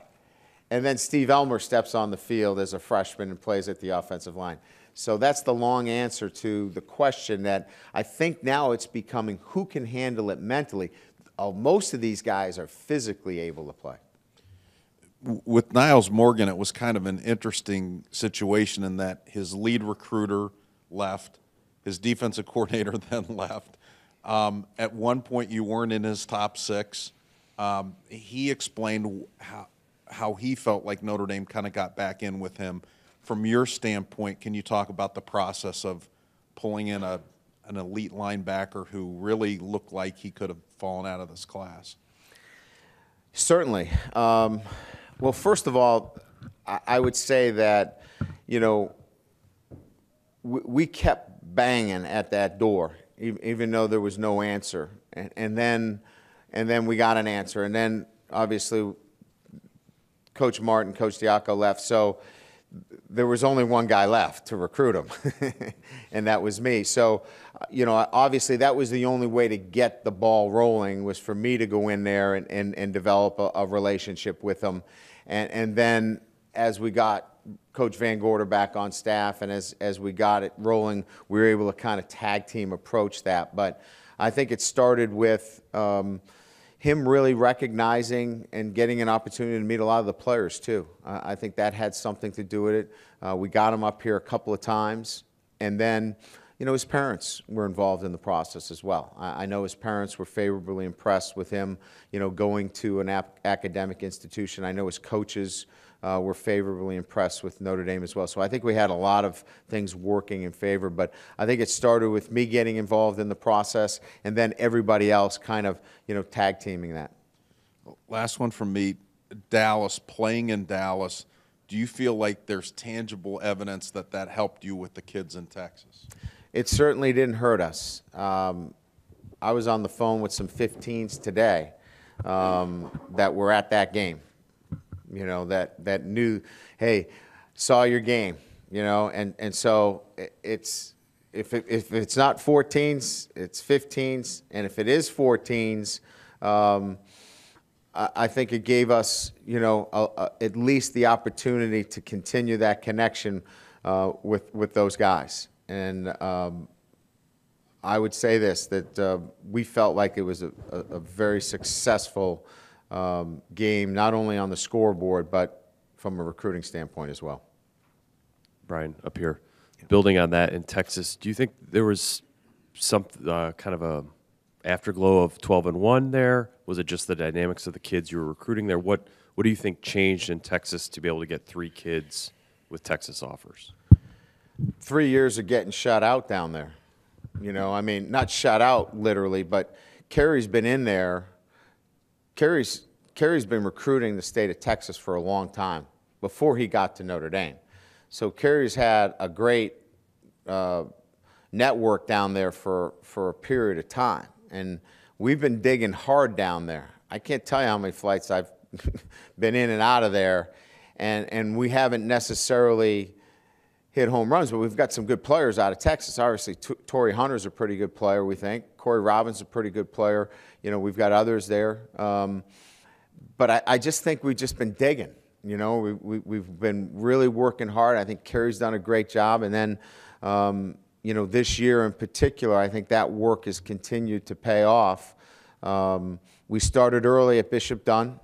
And then Steve Elmer steps on the field as a freshman and plays at the offensive line. So that's the long answer to the question that I think now it's becoming who can handle it mentally. Most of these guys are physically able to play. With Niles Morgan, it was kind of an interesting situation in that his lead recruiter left, his defensive coordinator then left. At one point, you weren't in his top 6. He explained how he felt like Notre Dame kind of got back in with him. From your standpoint, can you talk about the process of pulling in an elite linebacker who really looked like he could have fallen out of this class? Certainly. Well, first of all, I would say that, you know, we kept banging at that door, even though there was no answer. And then we got an answer. And then, obviously, Coach Martin, Coach Diaco left. So there was only one guy left to recruit him, and that was me. So, you know, obviously that was the only way to get the ball rolling, was for me to go in there and develop a relationship with him. And then as we got Coach Van Gorder back on staff and as we got it rolling, we were able to kind of tag team approach that. But I think it started with him really recognizing and getting an opportunity to meet a lot of the players too. I think that had something to do with it. We got him up here a couple of times, and then, you know, his parents were involved in the process as well. I know his parents were favorably impressed with him, you know, going to an academic institution. I know his coaches were favorably impressed with Notre Dame as well. So I think we had a lot of things working in favor, but I think it started with me getting involved in the process and then everybody else kind of, you know, tag teaming that. Last one from me. Dallas, playing in Dallas, do you feel like there's tangible evidence that that helped you with the kids in Texas? It certainly didn't hurt us. I was on the phone with some 15s today that were at that game, you know, that knew, hey, saw your game, you know, and so it's if it's not 14s, it's 15s, and if it is 14s, I think it gave us, you know, at least the opportunity to continue that connection with those guys. And I would say this, that we felt like it was a very successful game, not only on the scoreboard, but from a recruiting standpoint as well. Brian, up here, building on that in Texas, do you think there was some kind of a afterglow of 12-1 there? Was it just the dynamics of the kids you were recruiting there? What do you think changed in Texas to be able to get 3 kids with Texas offers? 3 years of getting shut out down there. You know, I mean, not shut out literally, but Kerry's been in there. Kerry's been recruiting the state of Texas for a long time before he got to Notre Dame. So Kerry's had a great network down there for a period of time. And we've been digging hard down there. I can't tell you how many flights I've been in and out of there. And we haven't necessarily hit home runs, but we've got some good players out of Texas. Obviously, Torrey Hunter's a pretty good player, we think. Corey Robbins is a pretty good player. You know, we've got others there. But I just think we've just been digging. You know, we've been really working hard. I think Kerry's done a great job. And then, you know, this year in particular, I think that work has continued to pay off. We started early at Bishop Dunn.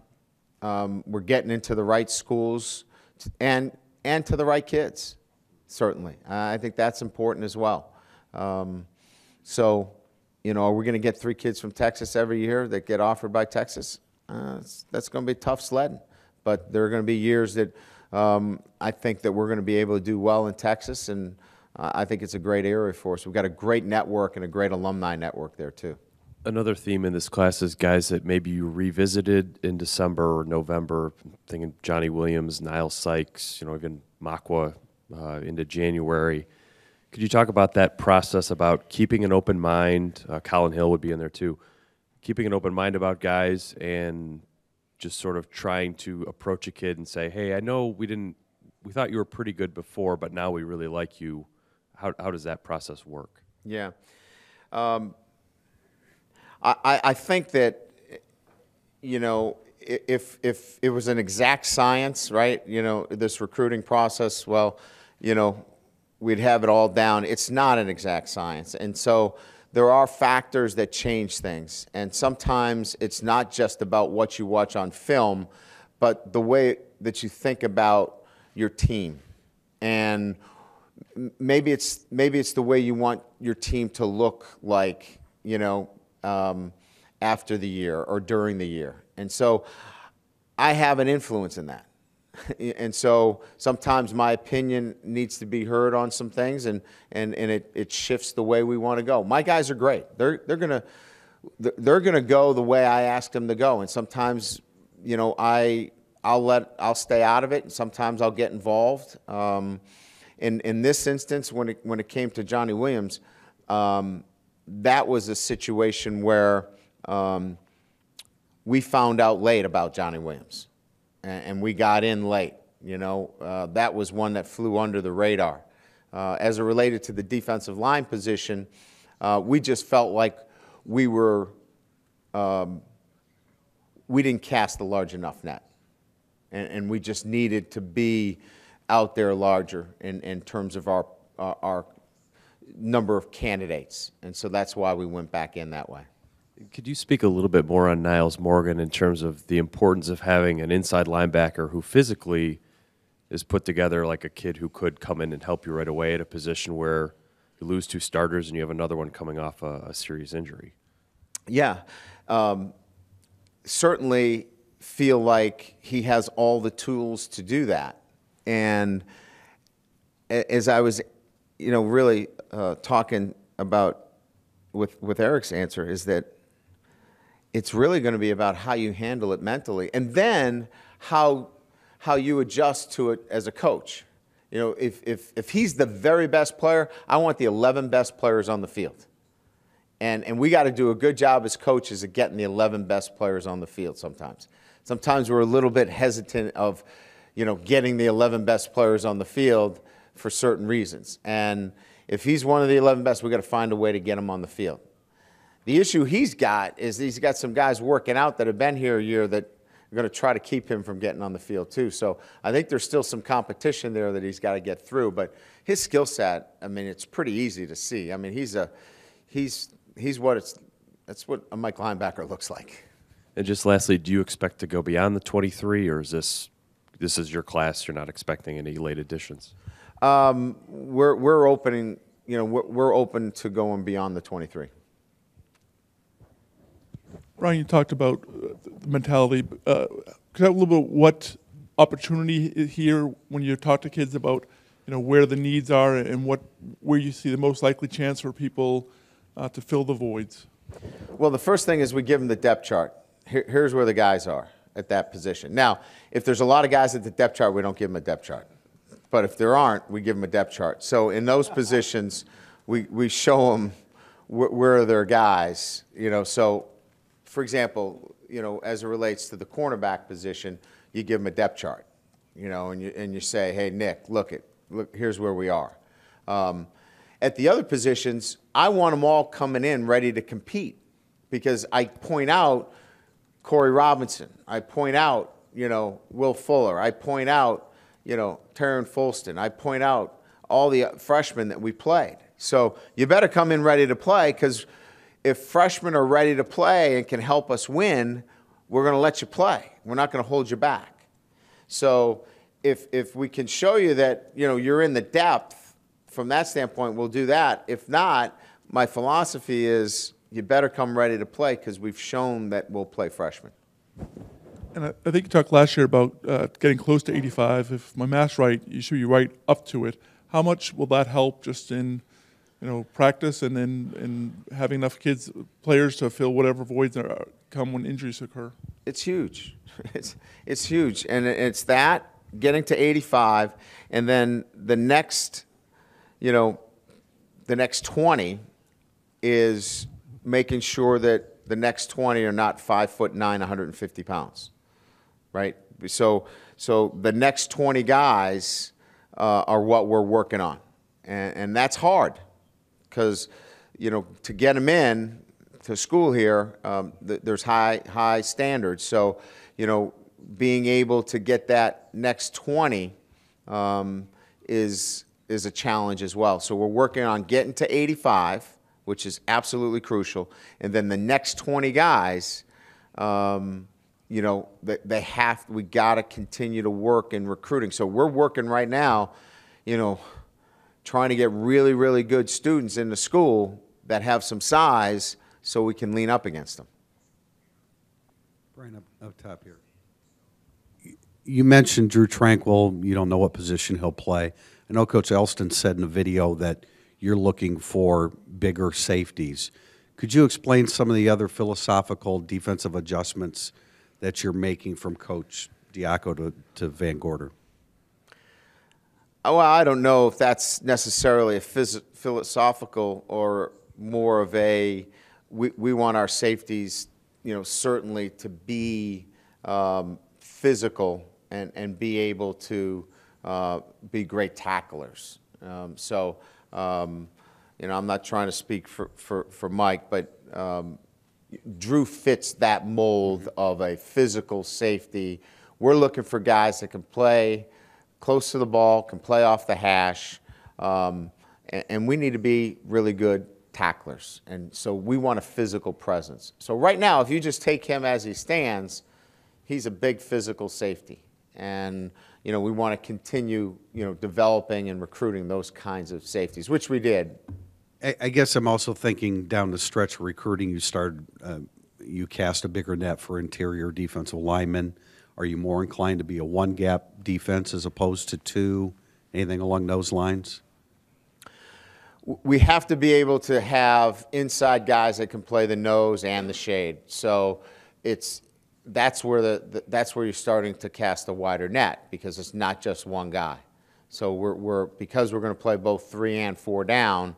We're getting into the right schools and to the right kids, certainly. I think that's important as well. So, you know, are we going to get 3 kids from Texas every year that get offered by Texas? That's going to be tough sledding. But there are going to be years that I think that we're going to be able to do well in Texas, and I think it's a great area for us. We've got a great network and a great alumni network there, too. Another theme in this class is guys that maybe you revisited in December or November, thinking Johnny Williams, Niles Sykes, you know, even Makwa into January. Could you talk about that process about keeping an open mind? Colin Hill would be in there too. Keeping an open mind about guys and just sort of trying to approach a kid and say, hey, I know we thought you were pretty good before, but now we really like you. How does that process work? Yeah. I think that, if it was an exact science, right, this recruiting process, well, we'd have it all down. It's not an exact science. And so there are factors that change things. And sometimes it's not just about what you watch on film, but the way that you think about your team. And maybe it's the way you want your team to look like, after the year or during the year. And so I have an influence in that. And so sometimes my opinion needs to be heard on some things, and it shifts the way we want to go. My guys are great. They're gonna go the way I ask them to go. And sometimes, I'll stay out of it, and sometimes I'll get involved. In this instance, when it came to Johnny Williams, that was a situation where we found out late about Johnny Williams. And we got in late. That was one that flew under the radar. As it related to the defensive line position, we just felt like we didn't cast a large enough net. And we just needed to be out there larger in terms of our number of candidates. And so that's why we went back in that way. Could you speak a little bit more on Niles Morgan in terms of the importance of having an inside linebacker who physically is put together like a kid who could come in and help you right away at a position where you lose 2 starters and you have another one coming off a serious injury? Yeah. Certainly feel like he has all the tools to do that. And as I was, really talking about with Eric's answer, is that it's really going to be about how you handle it mentally, and then how you adjust to it as a coach. If he's the very best player, I want the 11 best players on the field. And we got to do a good job as coaches of getting the 11 best players on the field sometimes. Sometimes we're a little bit hesitant of, getting the 11 best players on the field for certain reasons. And if he's one of the 11 best, we got to find a way to get him on the field. The issue he's got is he's got some guys working out that have been here a year that are going to try to keep him from getting on the field too. So I think there's still some competition there that he's got to get through. But his skill set, it's pretty easy to see. That's what a Mike linebacker looks like. And just lastly, do you expect to go beyond the 23, or is this is your class? You're not expecting any late additions? We're opening. We're open to going beyond the 23. Ryan, you talked about the mentality. Could you talk a little bit what opportunity is here when you talk to kids about, where the needs are and where you see the most likely chance for people to fill the voids? Well, the first thing is we give them the depth chart. Here's where the guys are at that position. Now, if there's a lot of guys at the depth chart, we don't give them a depth chart. But if there aren't, we give them a depth chart. So in those positions, we show them where are their guys. So, for example, as it relates to the cornerback position, you give them a depth chart, and you say, hey, Nick, look, here's where we are. At the other positions, I want them all coming in ready to compete, because I point out Corey Robinson. I point out, Will Fuller. I point out, Taryn Folston. I point out all the freshmen that we played. So you better come in ready to play, because if freshmen are ready to play and can help us win, we're going to let you play. We're not going to hold you back. So if we can show you that, you're in the depth from that standpoint, we'll do that. If not, my philosophy is you better come ready to play, because we've shown that we'll play freshmen. And I think you talked last year about getting close to 85. If my math's right, you should be right up to it. How much will that help just in practice and then having enough players to fill whatever voids come when injuries occur? It's huge. It's huge. And it's that, getting to 85, and then the next 20 is making sure that the next 20 are not 5'9", 150 pounds, right? So the next 20 guys are what we're working on. And that's hard, because, to get them in, to school here, there's high standards. So, being able to get that next 20 is a challenge as well. So we're working on getting to 85, which is absolutely crucial. And then the next 20 guys, we got to continue to work in recruiting. So we're working right now, trying to get really, really good students into school that have some size so we can lean up against them. Brian, up top here. You mentioned Drew Tranquil. You don't know what position he'll play. I know Coach Elston said in the video that you're looking for bigger safeties. Could you explain some of the other philosophical defensive adjustments that you're making from Coach Diaco to Van Gorder? Well, I don't know if that's necessarily a philosophical or more of a we want our safeties, certainly to be physical and be able to be great tacklers. I'm not trying to speak for Mike, but Drew fits that mold of a physical safety. We're looking for guys that can play close to the ball, can play off the hash, and we need to be really good tacklers. And so we want a physical presence. So right now, if you just take him as he stands, he's a big physical safety. And, we want to continue, developing and recruiting those kinds of safeties, which we did. I guess I'm also thinking down the stretch of recruiting, you cast a bigger net for interior defensive linemen. Are you more inclined to be a one-gap defense as opposed to two? Anything along those lines? We have to be able to have inside guys that can play the nose and the shade. So that's where you're starting to cast a wider net, because it's not just one guy. So because we're going to play both 3 and 4 down,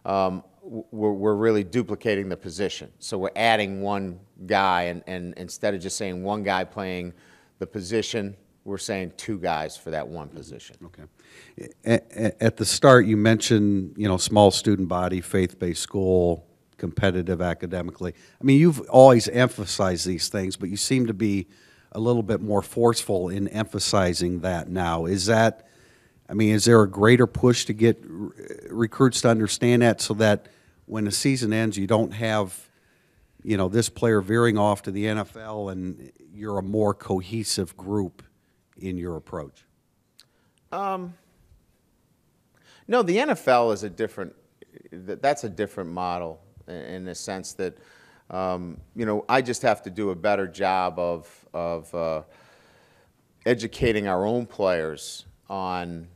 we're really duplicating the position. So we're adding one guy, and instead of just saying one guy playing the position, we're saying 2 guys for that one position. Okay. At the start, you mentioned, small student body, faith-based school, competitive academically. I mean, you've always emphasized these things, but you seem to be a little bit more forceful in emphasizing that now. Is there a greater push to get recruits to understand that, so that when the season ends, you don't have, this player veering off to the NFL and you're a more cohesive group in your approach? No, the NFL is that's a different model in the sense that, I just have to do a better job of educating our own players on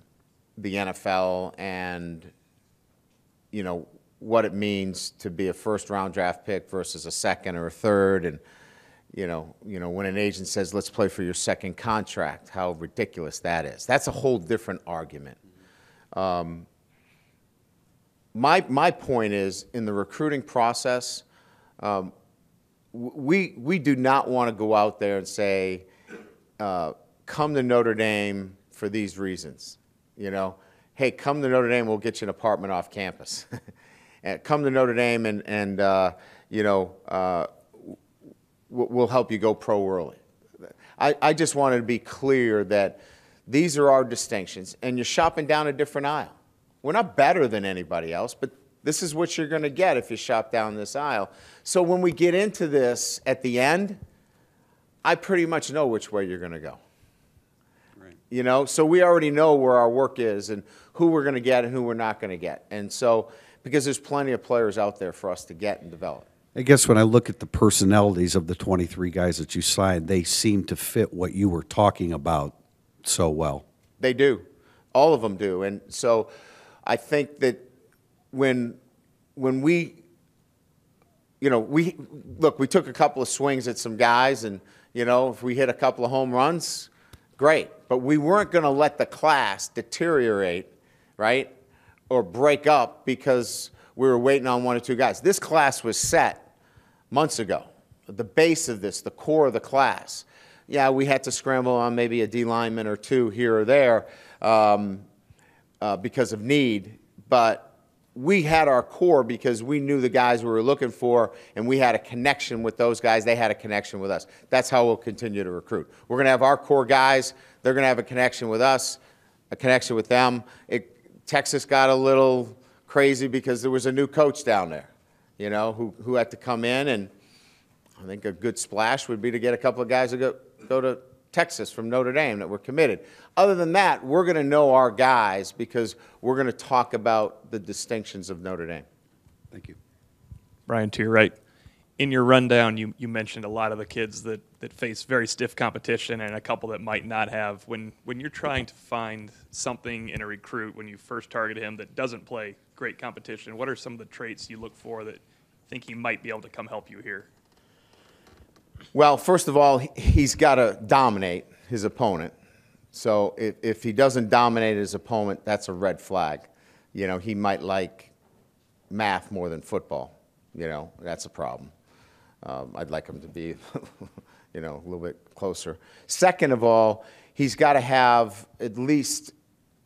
the NFL and, what it means to be a first-round draft pick versus a second or a third. And, when an agent says, let's play for your second contract, how ridiculous that is. That's a whole different argument. My point is, in the recruiting process, we do not want to go out there and say, come to Notre Dame for these reasons. Hey, come to Notre Dame, we'll get you an apartment off campus. And come to Notre Dame and we'll help you go pro early. I just wanted to be clear that these are our distinctions, and you're shopping down a different aisle. We're not better than anybody else, but this is what you're going to get if you shop down this aisle. So when we get into this at the end, I pretty much know which way you're going to go. Right. So we already know where our work is and who we're going to get and who we're not going to get. And so, because there's plenty of players out there for us to get and develop. I guess when I look at the personalities of the 23 guys that you signed, they seem to fit what you were talking about so well. They do. All of them do. And so I think that when we took a couple of swings at some guys, and, if we hit a couple of home runs, great. But we weren't going to let the class deteriorate, right, or break up because we were waiting on 1 or 2 guys. This class was set months ago. The base of this, the core of the class. Yeah, we had to scramble on maybe a D lineman or 2 here or there because of need, but we had our core because we knew the guys we were looking for, and we had a connection with those guys. They had a connection with us. That's how we'll continue to recruit. We're going to have our core guys. They're going to have a connection with us, a connection with them. Texas got a little crazy because there was a new coach down there, you know, who had to come in, and I think a good splash would be to get a couple of guys to go to Texas from Notre Dame that were committed. Other than that, we're going to know our guys because we're going to talk about the distinctions of Notre Dame. Thank you. Brian, to your right, in your rundown, you mentioned a lot of the kids that face very stiff competition and a couple that might not have. When you're trying to find something in a recruit, when you first target him that doesn't play great competition, what are some of the traits you look for that think he might be able to come help you here? Well, first of all, he's got to dominate his opponent. So if he doesn't dominate his opponent, that's a red flag. You know, he might like math more than football. You know, that's a problem. I'd like him to be, you know, a little bit closer. Second of all, he's got to have at least,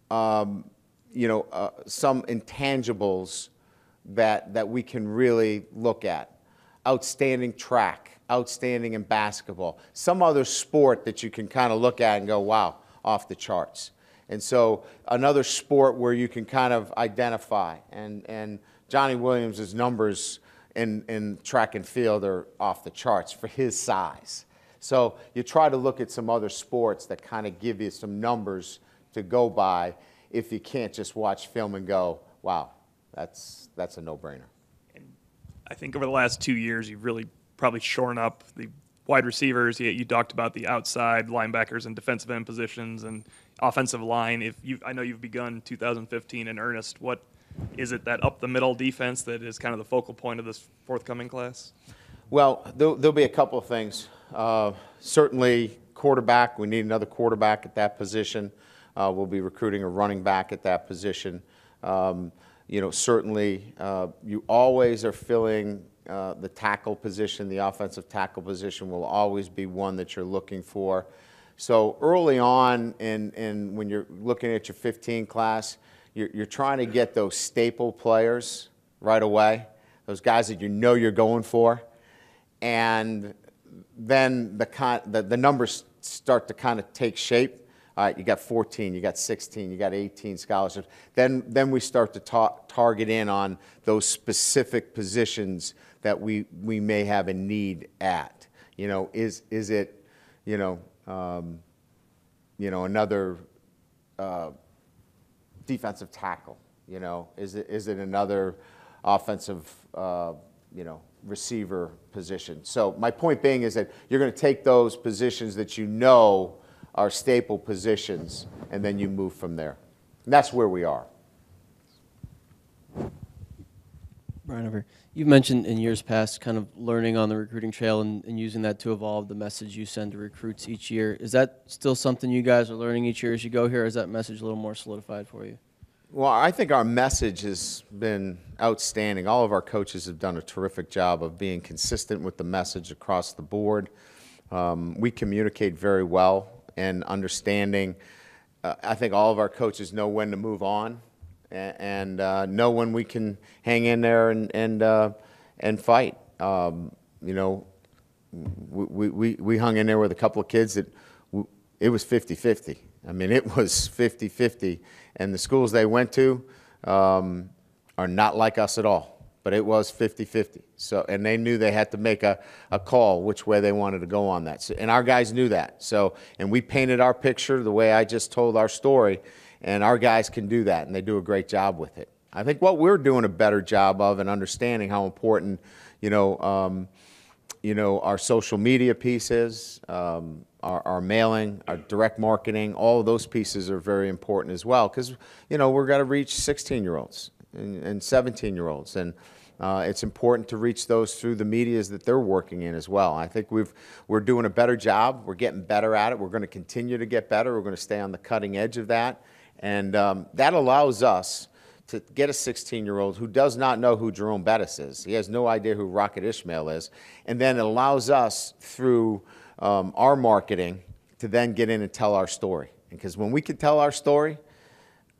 some intangibles that we can really look at. Outstanding track, outstanding in basketball, some other sport that you can kind of look at and go, wow, off the charts. And so another sport where you can kind of identify. And Johnny Williams' numbers in track and field are off the charts for his size. So you try to look at some other sports that kind of give you some numbers to go by if you can't just watch film and go, wow, that's a no-brainer. I think over the last 2 years, you've really probably shorn up the wide receivers. You talked about the outside linebackers and defensive end positions and offensive line. I know you've begun 2015 in earnest. What is it that up the middle defense that is kind of the focal point of this forthcoming class? Well, there'll be a couple of things. Certainly, quarterback. We need another quarterback at that position. We'll be recruiting a running back at that position. Certainly, you always are filling the tackle position. The offensive tackle position will always be one that you're looking for. So early on, when you're looking at your 15 class, you're trying to get those staple players right away, those guys that you know you're going for, and then the numbers start to kind of take shape. All right, you got 14, you got 16, you got 18 scholarships. Then we start to target in on those specific positions that we may have a need at. You know, is it, another defensive tackle? You know, is it another offensive, receiver position? So my point being is that you're going to take those positions that you know are staple positions, and then you move from there. And that's where we are. Brian, over. You've mentioned in years past kind of learning on the recruiting trail and using that to evolve the message you send to recruits each year. Is that still something you guys are learning each year as you go here, or is that message a little more solidified for you? Well, I think our message has been outstanding. All of our coaches have done a terrific job of being consistent with the message across the board. We communicate very well and understanding. I think all of our coaches know when to move on and know when we can hang in there and fight. We hung in there with a couple of kids that it was 50-50. I mean, it was 50-50. And the schools they went to are not like us at all. But it was 50-50. So, and they knew they had to make a call which way they wanted to go on that. So, and our guys knew that. So, and we painted our picture the way I just told our story, and our guys can do that, and they do a great job with it. I think what we're doing a better job of and understanding how important, our social media piece is, our mailing, our direct marketing, all of those pieces are very important as well because, we're going to reach 16-year-olds and 17-year-olds, and it's important to reach those through the medias that they're working in as well. I think we're doing a better job. We're getting better at it. We're going to continue to get better. We're going to stay on the cutting edge of that, and that allows us to get a 16-year-old who does not know who Jerome Bettis is. He has no idea who Rocket Ishmael is, and then it allows us through our marketing to then get in and tell our story. Because when we can tell our story,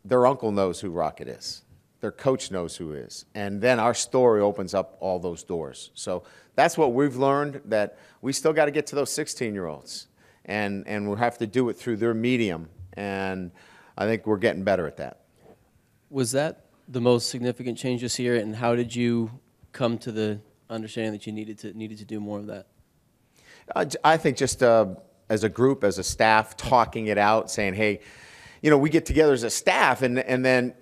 their uncle knows who Rocket is. their coach knows who is. And then our story opens up all those doors. So that's what we've learned, that we still got to get to those 16-year-olds. And we'll have to do it through their medium. And I think we're getting better at that. Was that the most significant change this year, and how did you come to the understanding that you needed to do more of that? I think just as a group, as a staff, talking it out, saying, hey, we get together as a staff, and then,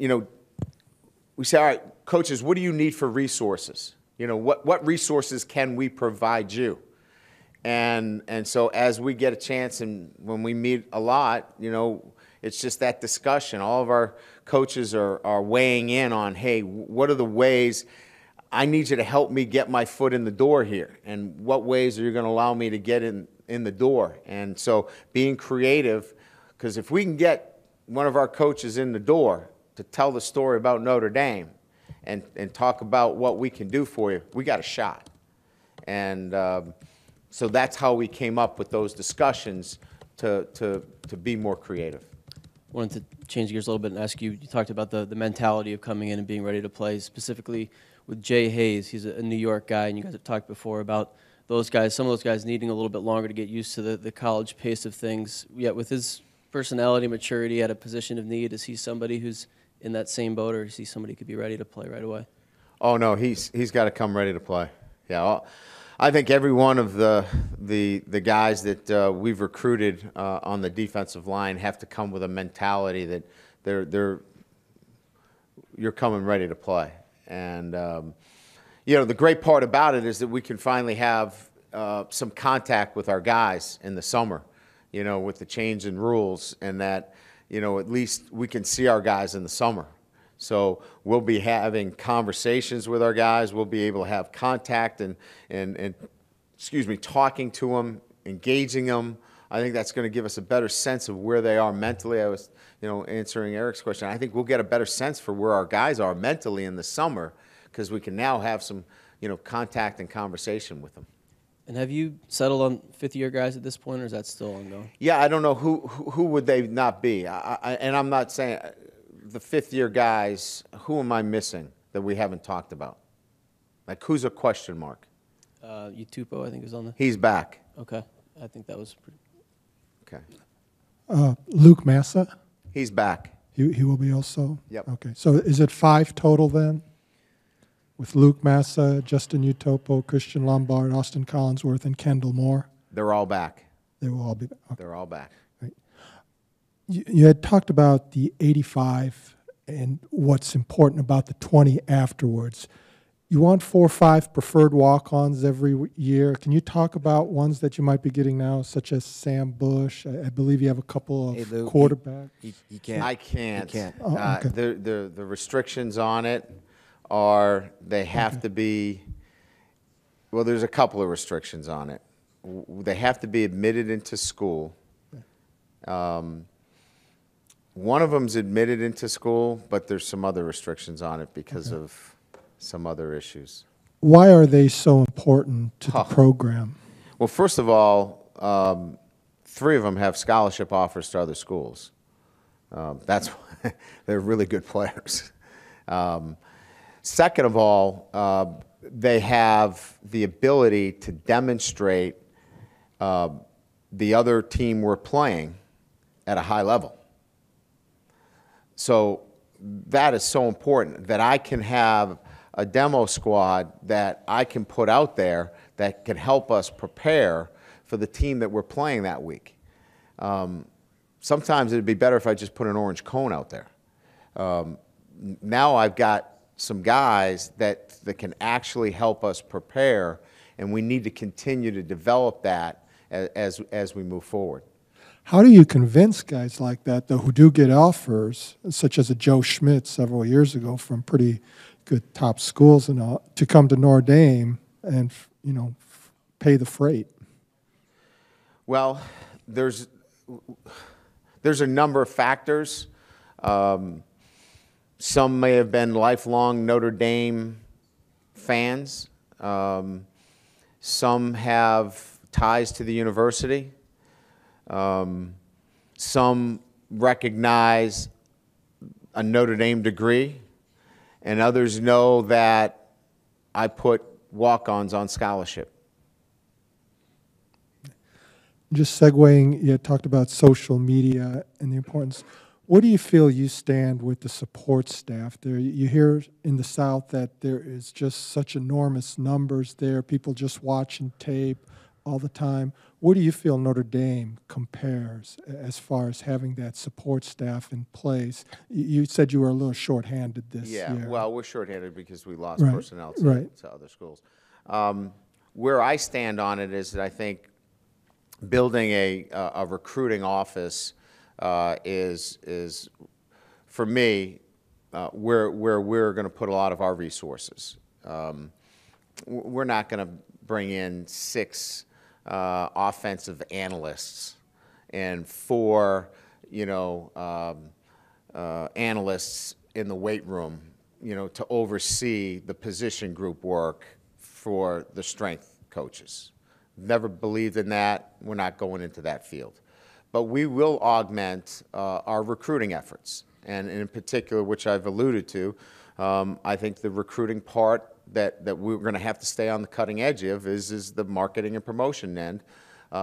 we say, all right, coaches, what do you need for resources? What resources can we provide you? And so as we get a chance, and when we meet a lot, it's just that discussion. All of our coaches are weighing in on, hey, what are the ways I need you to help me get my foot in the door here? And what ways are you going to allow me to get in the door? And so being creative, because if we can get one of our coaches in the door to tell the story about Notre Dame and talk about what we can do for you, we got a shot. And so that's how we came up with those discussions to be more creative. I wanted to change gears a little bit and ask you, you talked about the mentality of coming in and being ready to play, specifically with Jay Hayes. He's a New York guy, and you guys have talked before about those guys, some of those guys needing a little bit longer to get used to the college pace of things. Yet with his personality, maturity at a position of need, is he somebody who's in that same boat, or is he somebody who could be ready to play right away? Oh, no, he's got to come ready to play. Yeah, I think every one of the guys that we've recruited on the defensive line have to come with a mentality that you're coming ready to play. And the great part about it is that we can finally have some contact with our guys in the summer, with the change in rules, and that at least we can see our guys in the summer. So we'll be having conversations with our guys. We'll be able to have contact and talking to them, engaging them. I think that's going to give us a better sense of where they are mentally. I was, answering Eric's question. I think we'll get a better sense for where our guys are mentally in the summer, because we can now have some, contact and conversation with them. And have you settled on fifth-year guys at this point, or is that still ongoing? Yeah, I don't know who would they not be. And I'm not saying the fifth-year guys. Who am I missing that we haven't talked about? Like, who's a question mark? Utupo, I think, is on the. He's back. Okay, I think that was pretty. Okay. Luke Massa, He's back. he will be also? Yep. Okay, so is it 5 total then? With Luke Massa, Justin Utopo, Christian Lombard, Austin Collinsworth, and Kendall Moore? They're all back. They will all be back. Okay. They're all back. You had talked about the 85 and what's important about the 20 afterwards. You want 4 or 5 preferred walk-ons every year. Can you talk about ones that you might be getting now, such as Sam Bush? I believe you have a couple of quarterbacks. He can't. I can't. He can't. Oh, okay. The restrictions on it are they have to be, well, there's a couple of restrictions on it. They have to be admitted into school. One of them's admitted into school, but there's some other restrictions on it because of some other issues. Why are they so important to the program? Well, first of all, 3 of them have scholarship offers to other schools. That's why they're really good players. Second of all, they have the ability to demonstrate the other team we're playing at a high level. So that is so important, that I can have a demo squad that I can put out there that can help us prepare for the team that we're playing that week. Sometimes it would be better if I just put an orange cone out there. Now I've got some guys that can actually help us prepare, and we need to continue to develop that as we move forward. How do you convince guys like that, though, who do get offers, such as a Joe Schmidt several years ago from pretty good top schools and all, to come to Notre Dame and, pay the freight? Well, there's a number of factors. Some may have been lifelong Notre Dame fans. Some have ties to the university. Some recognize a Notre Dame degree, and others know that I put walk-ons on scholarship. Just segueing, you had talked about social media and the importance. Where do you feel you stand with the support staff there? You hear in the South that there is just such enormous numbers there, people just watching tape all the time. Where do you feel Notre Dame compares as far as having that support staff in place? You said you were a little shorthanded this year. Yeah, well, we're shorthanded because we lost Right, personnel right. to other schools. Where I stand on it is that I think building a recruiting office is for me, where we're going to put a lot of our resources. We're not going to bring in 6 offensive analysts and 4, analysts in the weight room, to oversee the position group work for the strength coaches. Never believed in that. We're not going into that field. But we will augment our recruiting efforts. And in particular, which I've alluded to, I think the recruiting part that we're going to have to stay on the cutting edge of is the marketing and promotion end,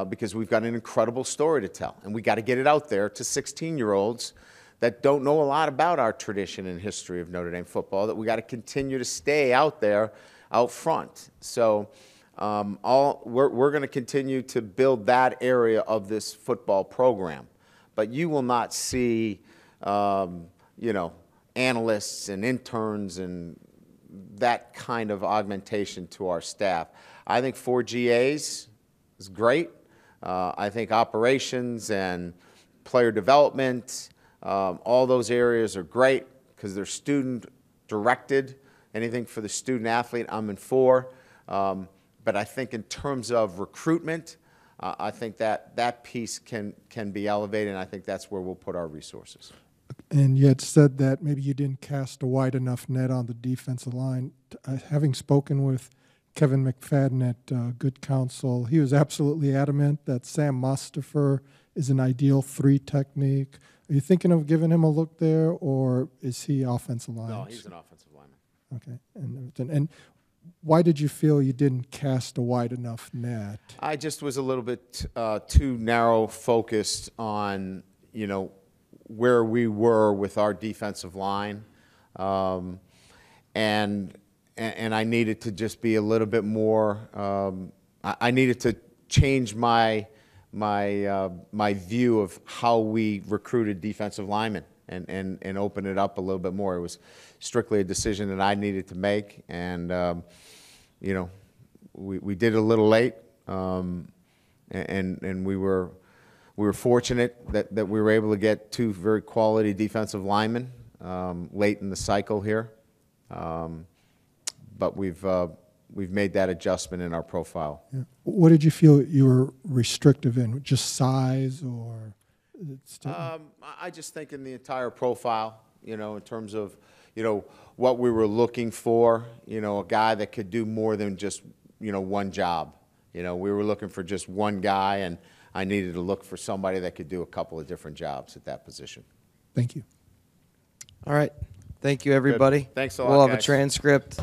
because we've got an incredible story to tell. And we got to get it out there to 16-year-olds that don't know a lot about our tradition and history of Notre Dame football, that we got to continue to stay out there, out front. So we're going to continue to build that area of this football program. But you will not see, analysts and interns and that kind of augmentation to our staff. I think 4 GAs is great. I think operations and player development, all those areas are great because they're student directed. Anything for the student athlete, I'm in for. But I think in terms of recruitment, I think that piece can be elevated, and I think that's where we'll put our resources. And you had said that maybe you didn't cast a wide enough net on the defensive line. Having spoken with Kevin McFadden at Good Counsel, he was absolutely adamant that Sam Mustafer is an ideal 3 technique. Are you thinking of giving him a look there, or is he offensive line? No, he's an offensive lineman. Okay. And why did you feel you didn't cast a wide enough net? I just was a little bit too narrow focused on, where we were with our defensive line, and I needed to just be a little bit more. I needed to change my view of how we recruited defensive linemen and open it up a little bit more. It was strictly a decision that I needed to make, and we did it a little late, and we were fortunate that we were able to get 2 very quality defensive linemen late in the cycle here, but we've made that adjustment in our profile. Yeah. What did you feel you were restrictive in? Just size, or? I just think in the entire profile, in terms of, what we were looking for, a guy that could do more than just, one job. We were looking for just one guy, and I needed to look for somebody that could do a couple of different jobs at that position. Thank you. All right. Thank you, everybody. Good. Thanks a lot, We'll have guys. a transcript